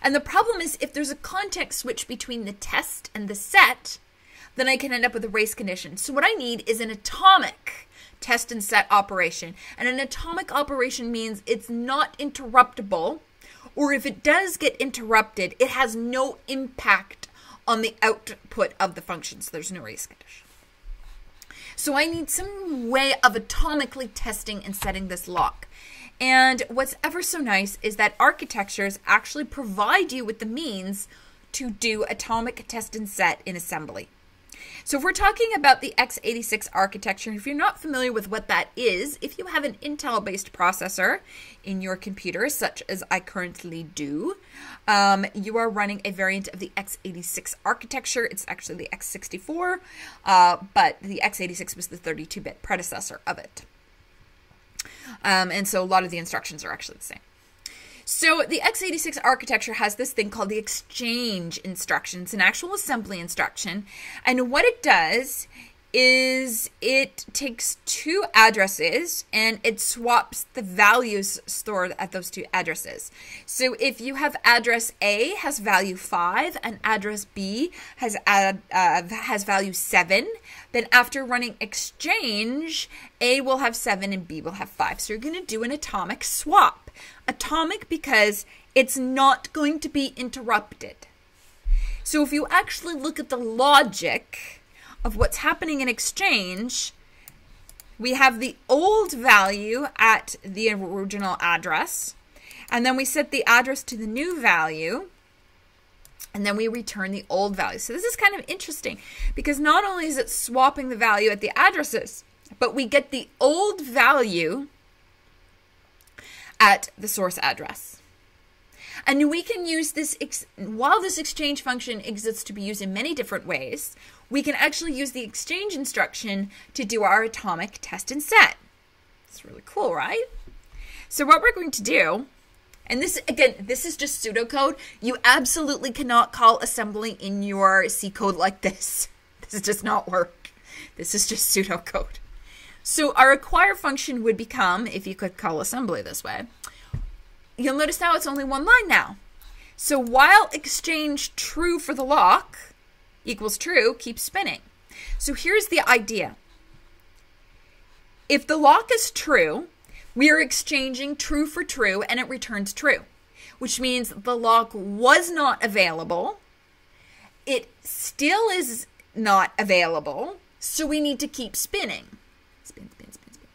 And the problem is if there's a context switch between the test and the set, then I can end up with a race condition. So what I need is an atomic test and set operation. And an atomic operation means it's not interruptible, or if it does get interrupted, it has no impact on the output of the function. So there's no race condition. So I need some way of atomically testing and setting this lock. And what's ever so nice is that architectures actually provide you with the means to do atomic test and set in assembly. So if we're talking about the X86 architecture, if you're not familiar with what that is, if you have an Intel-based processor in your computer, such as I currently do, you are running a variant of the X86 architecture. It's actually the X64, but the X86 was the 32-bit predecessor of it. And so a lot of the instructions are actually the same. So the X86 architecture has this thing called the exchange instruction. It's an actual assembly instruction. And what it does is it takes two addresses and it swaps the values stored at those two addresses. So if you have address A has value 5 and address B has value 7, then after running exchange, A will have 7 and B will have 5. So you're going to do an atomic swap. Atomic because it's not going to be interrupted. So if you actually look at the logic of what's happening in exchange, we have the old value at the original address, and then we set the address to the new value, and then we return the old value. So this is kind of interesting because not only is it swapping the value at the addresses, but we get the old value at the source address. And we can use this, while this exchange function exists to be used in many different ways, we can actually use the exchange instruction to do our atomic test and set. It's really cool, right? So what we're going to do, and this, again, this is just pseudocode. You absolutely cannot call assembly in your C code like this. This does not work. This is just pseudocode. So our acquire function would become, if you could call assembly this way, you'll notice now it's only one line now. So while exchange true for the lock equals true, keep spinning. So here's the idea. If the lock is true, we are exchanging true for true, and it returns true, which means the lock was not available. It still is not available, so we need to keep spinning. Spin, spin, spin, spin,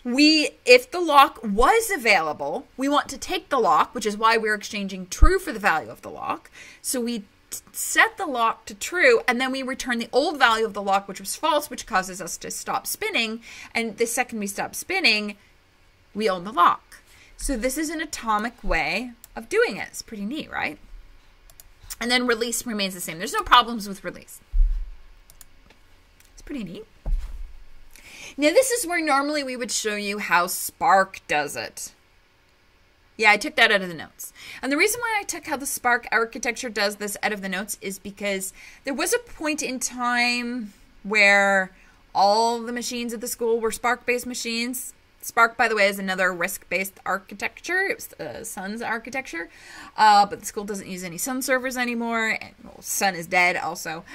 spin. If the lock was available, we want to take the lock, which is why we're exchanging true for the value of the lock. So we set the lock to true, and then we return the old value of the lock, which was false, which causes us to stop spinning. And the second we stop spinning, we own the lock. So this is an atomic way of doing it. It's pretty neat, right? And then release remains the same. There's no problems with release. It's pretty neat. Now this is where normally we would show you how Spark does it. Yeah, I took that out of the notes. And the reason why I took how the Spark architecture does this out of the notes is because there was a point in time where all the machines at the school were Spark-based machines. Spark, by the way, is another RISC-based architecture. It was Sun's architecture. But the school doesn't use any Sun servers anymore. And well, Sun is dead also.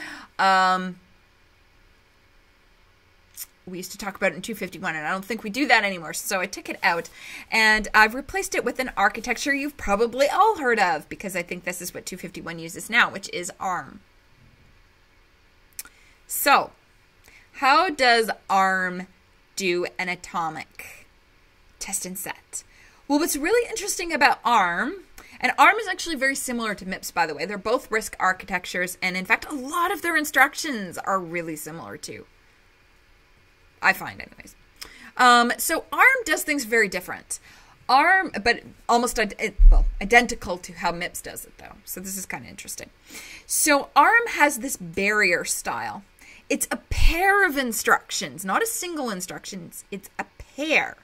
We used to talk about it in 251, and I don't think we do that anymore, so I took it out, and I've replaced it with an architecture you've probably all heard of, because I think this is what 251 uses now, which is ARM. So, how does ARM do an atomic test and set? Well, what's really interesting about ARM, and ARM is actually very similar to Mips, by the way. They're both RISC architectures, and in fact, a lot of their instructions are really similar too. I find anyways. So ARM does things very different. ARM, but almost identical to how Mips does it though. So this is kind of interesting. So ARM has this barrier style. It's a pair of instructions, not a single instruction. It's a pair.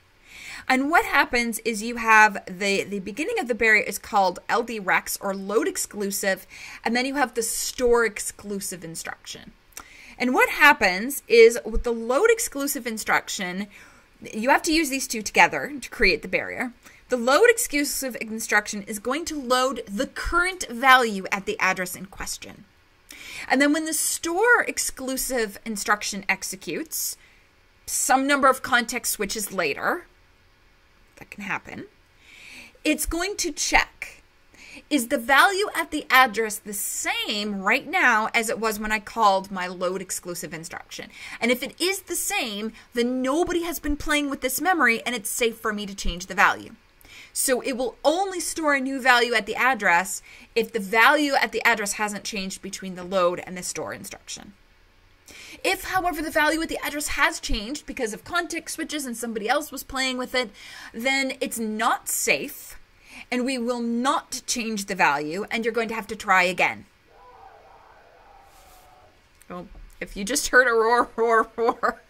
And what happens is you have the beginning of the barrier is called LD-REX or load exclusive, and then you have the store exclusive instruction. And what happens is with the load exclusive instruction, you have to use these two together to create the barrier. The load exclusive instruction is going to load the current value at the address in question. And then when the store exclusive instruction executes, some number of context switches later, that can happen, it's going to check. Is the value at the address the same right now as it was when I called my load exclusive instruction? And if it is the same, then nobody has been playing with this memory and it's safe for me to change the value. So it will only store a new value at the address if the value at the address hasn't changed between the load and the store instruction. If, however, the value at the address has changed because of context switches and somebody else was playing with it, then it's not safe. And we will not change the value, and you're going to have to try again. Well, if you just heard a roar, roar, roar.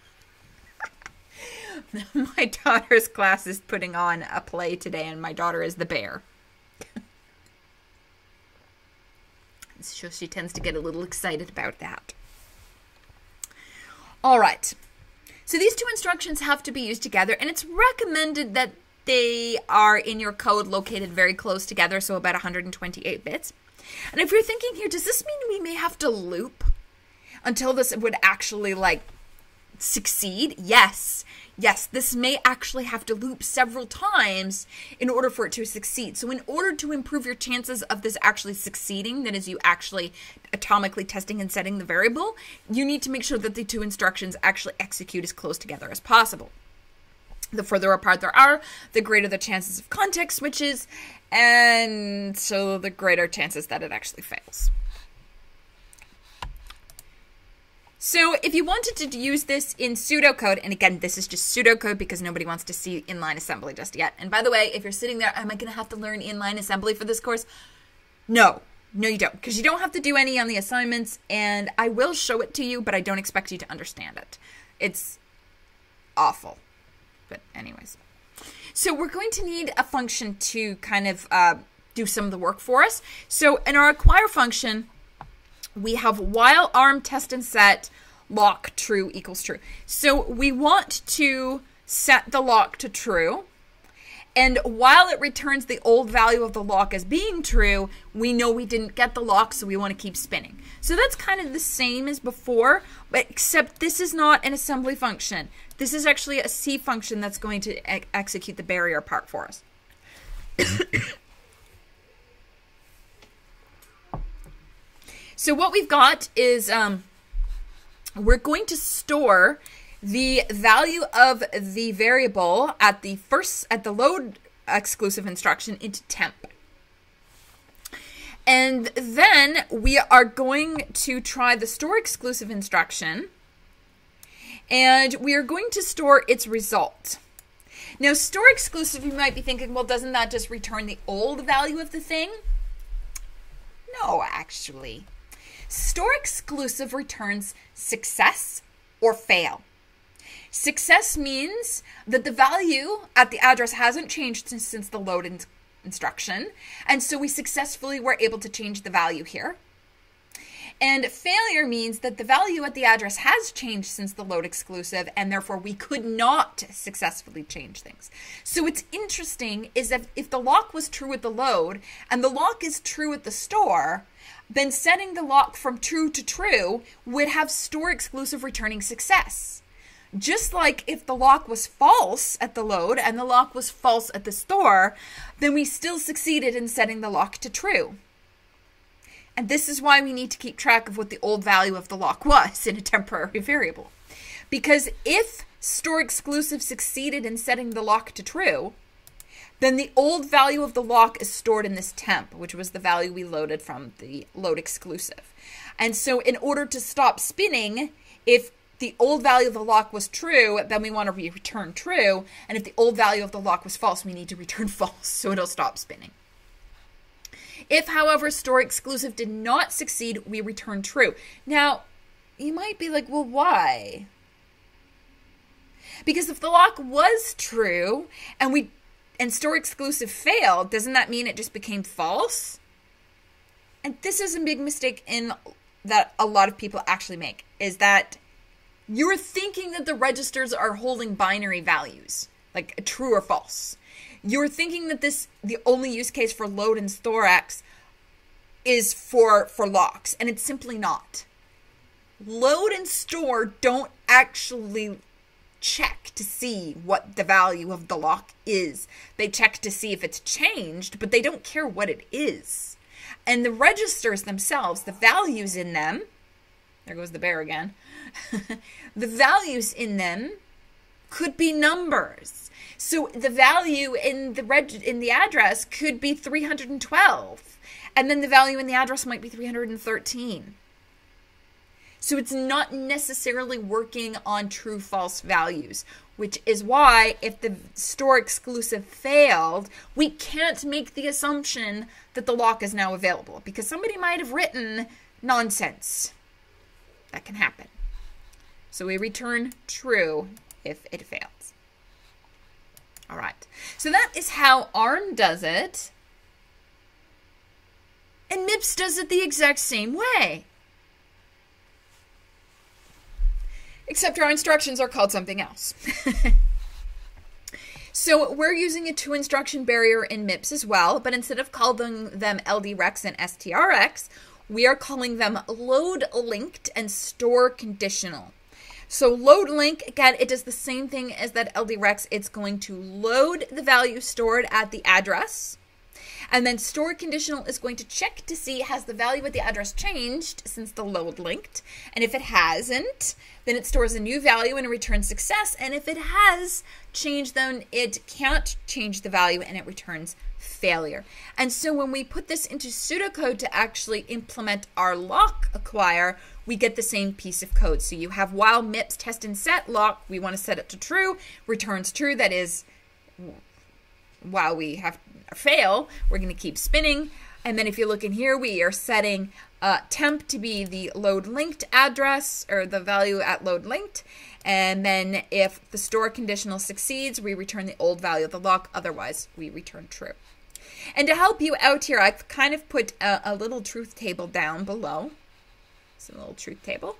My daughter's class is putting on a play today, and my daughter is the bear. So she tends to get a little excited about that. All right. So these two instructions have to be used together, and it's recommended that they are in your code located very close together, so about 128 bits. And if you're thinking here, does this mean we may have to loop until this would actually, like, succeed? Yes. Yes, this may actually have to loop several times in order for it to succeed. So in order to improve your chances of this actually succeeding, that is you actually atomically testing and setting the variable, you need to make sure that the two instructions actually execute as close together as possible. The further apart there are, the greater the chances of context switches, and so the greater chances that it actually fails. So if you wanted to use this in pseudocode, and again, this is just pseudocode because nobody wants to see inline assembly just yet. And by the way, if you're sitting there, am I going to have to learn inline assembly for this course? No. No, you don't, because you don't have to do any on the assignments, and I will show it to you, but I don't expect you to understand it. It's awful. But anyways, so we're going to need a function to kind of do some of the work for us. So in our acquire function, we have while arm test and set lock true equals true. So we want to set the lock to true. And while it returns the old value of the lock as being true, we know we didn't get the lock, so we want to keep spinning. So that's kind of the same as before, but except this is not an assembly function. This is actually a C function that's going to execute the barrier part for us. So what we've got is we're going to store the value of the variable at the load exclusive instruction into temp. And then we are going to try the store exclusive instruction, and we are going to store its result. Now, store exclusive, you might be thinking, well, doesn't that just return the old value of the thing? No, actually. Store exclusive returns success or fail. Success means that the value at the address hasn't changed since the load instruction, and so we successfully were able to change the value here. And failure means that the value at the address has changed since the load exclusive, and therefore we could not successfully change things. So what's interesting is that if the lock was true at the load and the lock is true at the store, then setting the lock from true to true would have store exclusive returning success. Just like if the lock was false at the load and the lock was false at the store, then we still succeeded in setting the lock to true. And this is why we need to keep track of what the old value of the lock was in a temporary variable. Because if store exclusive succeeded in setting the lock to true, then the old value of the lock is stored in this temp, which was the value we loaded from the load exclusive. And so in order to stop spinning, if the old value of the lock was true, then we want to return true. And if the old value of the lock was false, we need to return false, so it'll stop spinning. If, however, store exclusive did not succeed, we return true. Now, you might be like, well, why? Because if the lock was true and store exclusive failed, doesn't that mean it just became false? And this is a big mistake that a lot of people actually make, is that you're thinking that the registers are holding binary values, like true or false. You're thinking that the only use case for load and store X is for locks, and it's simply not. Load and store don't actually check to see what the value of the lock is. They check to see if it's changed, but they don't care what it is. And the registers themselves, the values in them, there goes the bear again, the values in them could be numbers. So the value in the address could be 312, and then the value in the address might be 313. So it's not necessarily working on true-false values, which is why if the store exclusive failed, we can't make the assumption that the lock is now available, because somebody might have written nonsense. That can happen. So we return true if it fails. All right. So that is how ARM does it. And Mips does it the exact same way. Except our instructions are called something else. So we're using a 2-instruction barrier in Mips as well, but instead of calling them LDREX and STRX, we are calling them load linked and store conditional. So load link, again, it does the same thing as that LDREX. It's going to load the value stored at the address. And then store conditional is going to check to see has the value at the address changed since the load linked. And if it hasn't, then it stores a new value and it returns success. And if it has changed, then it can't change the value and it returns failure. And so when we put this into pseudocode to actually implement our lock acquire, we get the same piece of code. So you have while Mips test and set lock, we want to set it to true, returns true. That is, while we have fail, we're going to keep spinning. And then if you look in here, we are setting temp to be the load linked address, or the value at load linked. And then if the store conditional succeeds, we return the old value of the lock. Otherwise, we return true. And to help you out here, I've kind of put a little truth table down below. So a little truth table.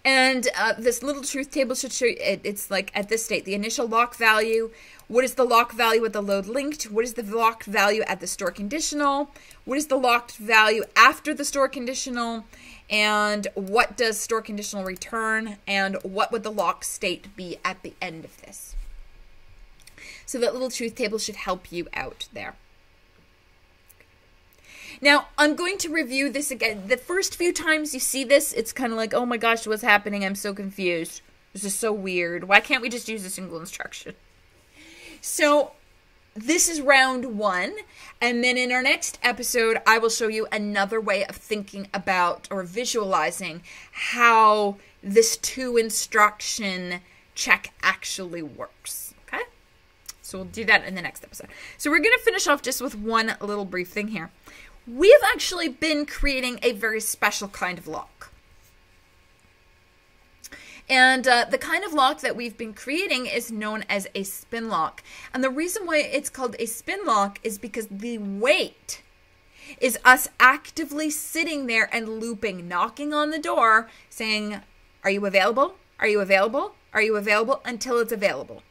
And this little truth table should show you, it's like at this state, the initial lock value. What is the lock value at the load linked? What is the locked value at the store conditional? What is the locked value after the store conditional? And what does store conditional return? And what would the lock state be at the end of this? So that little truth table should help you out there. Now, I'm going to review this again. The first few times you see this, it's kind of like, oh my gosh, what's happening? I'm so confused. This is so weird. Why can't we just use a single instruction? So this is round 1. And then in our next episode, I will show you another way of thinking about or visualizing how this 2-instruction check actually works. Okay? So we'll do that in the next episode. So we're going to finish off just with one little brief thing here. We have actually been creating a very special kind of lock. And the kind of lock that we've been creating is known as a spin lock. And the reason why it's called a spin lock is because the wait is us actively sitting there and looping, knocking on the door, saying, are you available? Are you available? Are you available? Until it's available.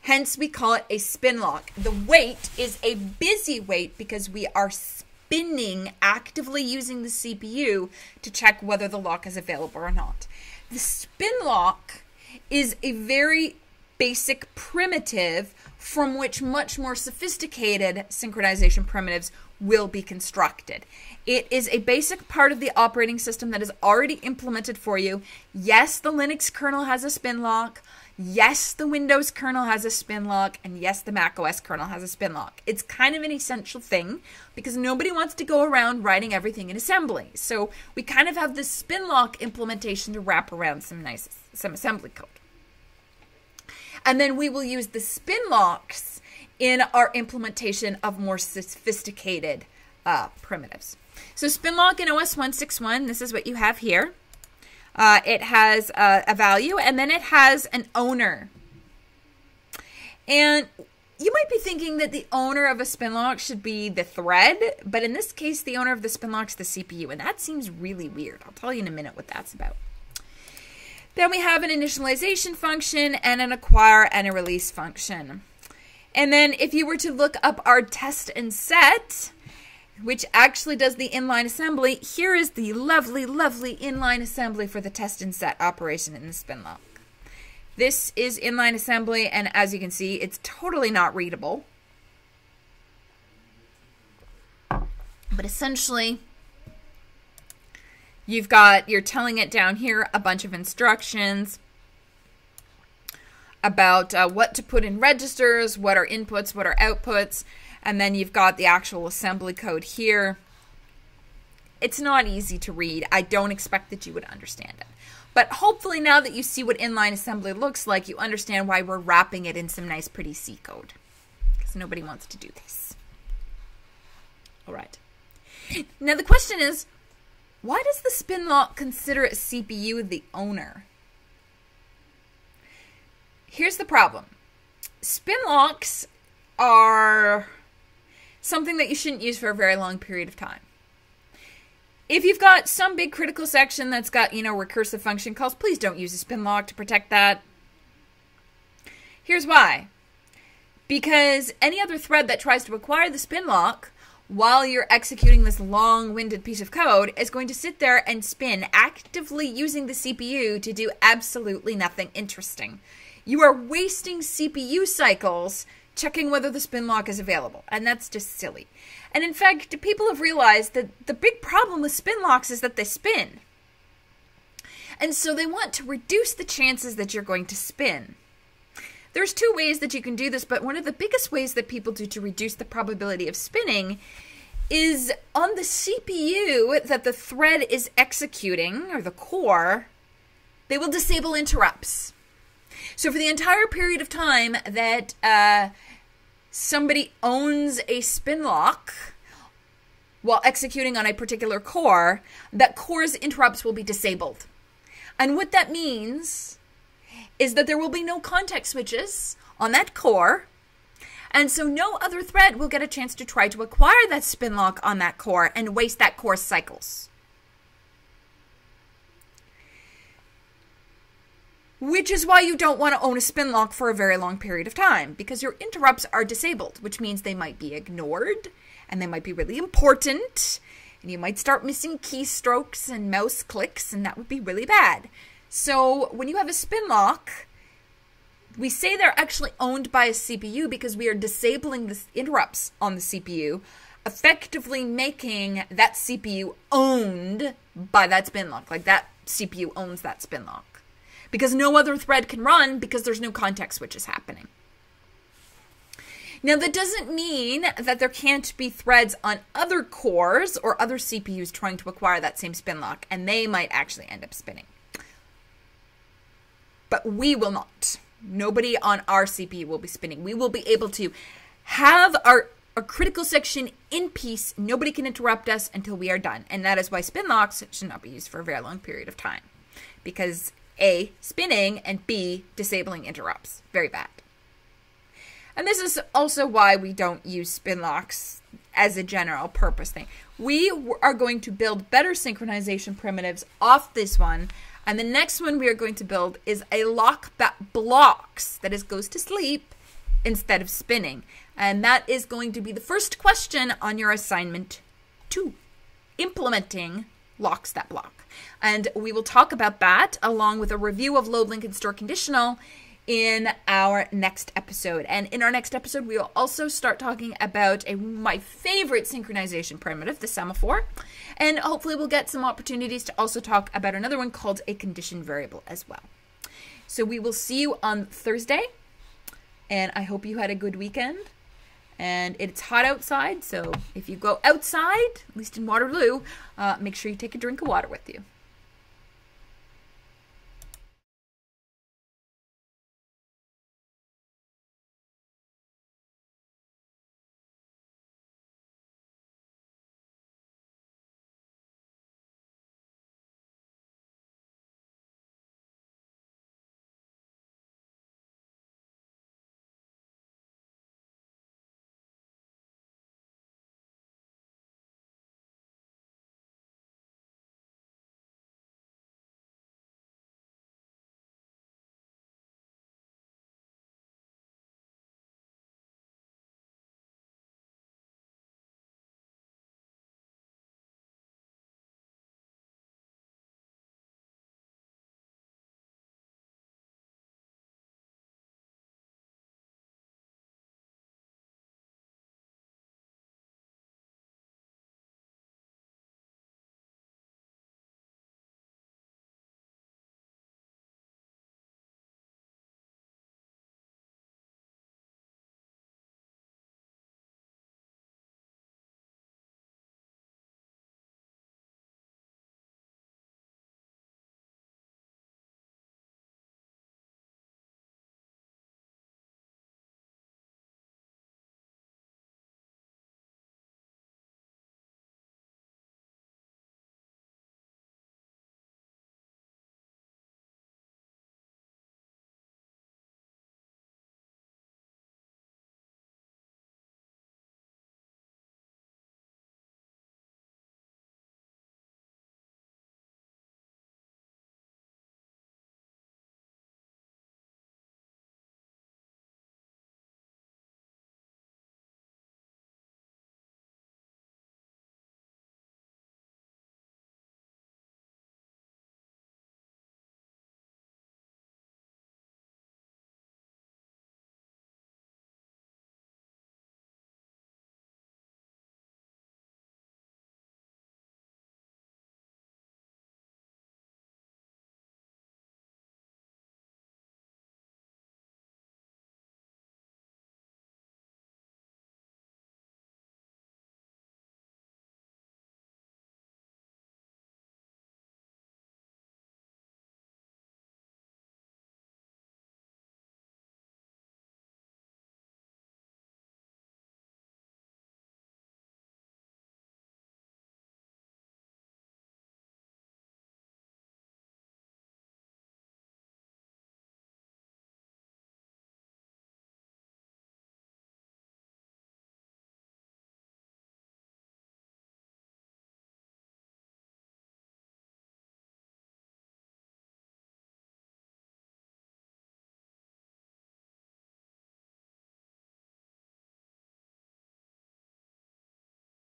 Hence, we call it a spin lock. The wait is a busy wait because we are spinning, actively using the CPU to check whether the lock is available or not. The spin lock is a very basic primitive from which much more sophisticated synchronization primitives will be constructed. It is a basic part of the operating system that is already implemented for you. Yes, the Linux kernel has a spin lock. Yes, the Windows kernel has a spin lock, and yes, the macOS kernel has a spin lock. It's kind of an essential thing because nobody wants to go around writing everything in assembly. So we kind of have this spin lock implementation to wrap around some assembly code. And then we will use the spin locks in our implementation of more sophisticated primitives. So spin lock in OS 161, this is what you have here. It has a value, and then it has an owner. And you might be thinking that the owner of a spin lock should be the thread, but in this case, the owner of the spin lock is the CPU, and that seems really weird. I'll tell you in a minute what that's about. Then we have an initialization function and an acquire and a release function. And then if you were to look up our test and set, which actually does the inline assembly, here is the lovely, lovely inline assembly for the test and set operation in the spin lock. This is inline assembly, and as you can see, it's totally not readable. But essentially, you're telling it down here a bunch of instructions about what to put in registers, what are inputs, what are outputs, and then you've got the actual assembly code here. It's not easy to read. I don't expect that you would understand it. But hopefully now that you see what inline assembly looks like, you understand why we're wrapping it in some nice pretty C code. Because nobody wants to do this. All right. Now the question is, why does the spin lock consider a CPU the owner? Here's the problem. Spin locks are something that you shouldn't use for a very long period of time. If you've got some big critical section that's got, recursive function calls, please don't use a spin lock to protect that. Here's why. Because any other thread that tries to acquire the spin lock while you're executing this long-winded piece of code is going to sit there and spin, actively using the CPU to do absolutely nothing interesting. You are wasting CPU cycles checking whether the spin lock is available, and that's just silly. And in fact, people have realized that the big problem with spin locks is that they spin. And so they want to reduce the chances that you're going to spin. There's 2 ways that you can do this, but one of the biggest ways that people do to reduce the probability of spinning is on the CPU that the thread is executing, or the core, they will disable interrupts. So for the entire period of time that somebody owns a spin lock while executing on a particular core, that core's interrupts will be disabled. And what that means is that there will be no context switches on that core, and so no other thread will get a chance to try to acquire that spin lock on that core and waste that core's cycles. which is why you don't want to own a spin lock for a very long period of time, because your interrupts are disabled, which means they might be ignored, and they might be really important, and you might start missing keystrokes and mouse clicks, and that would be really bad. So when you have a spin lock, we say they're actually owned by a CPU because we are disabling the interrupts on the CPU, effectively making that CPU owned by that spin lock. Like that CPU owns that spin lock. Because no other thread can run because there's no context switches happening. Now that doesn't mean that there can't be threads on other cores or other CPUs trying to acquire that same spin lock, and they might actually end up spinning. But we will not. Nobody on our CPU will be spinning. We will be able to have our critical section in peace. Nobody can interrupt us until we are done. And that is why spin locks should not be used for a very long period of time. Because A, spinning, and B, disabling interrupts. Very bad. And this is also why we don't use spin locks as a general purpose thing. We are going to build better synchronization primitives off this one. And the next one we are going to build is a lock that blocks, that is, goes to sleep instead of spinning. And that is going to be the first question on your assignment 2, implementing locks that block. And we will talk about that along with a review of load, link, and store conditional in our next episode. And in our next episode, we will also start talking about my favorite synchronization primitive, the semaphore. And hopefully we'll get some opportunities to also talk about another one called a condition variable as well. So we will see you on Thursday. And I hope you had a good weekend. And it's hot outside, so if you go outside, at least in Waterloo, make sure you take a drink of water with you.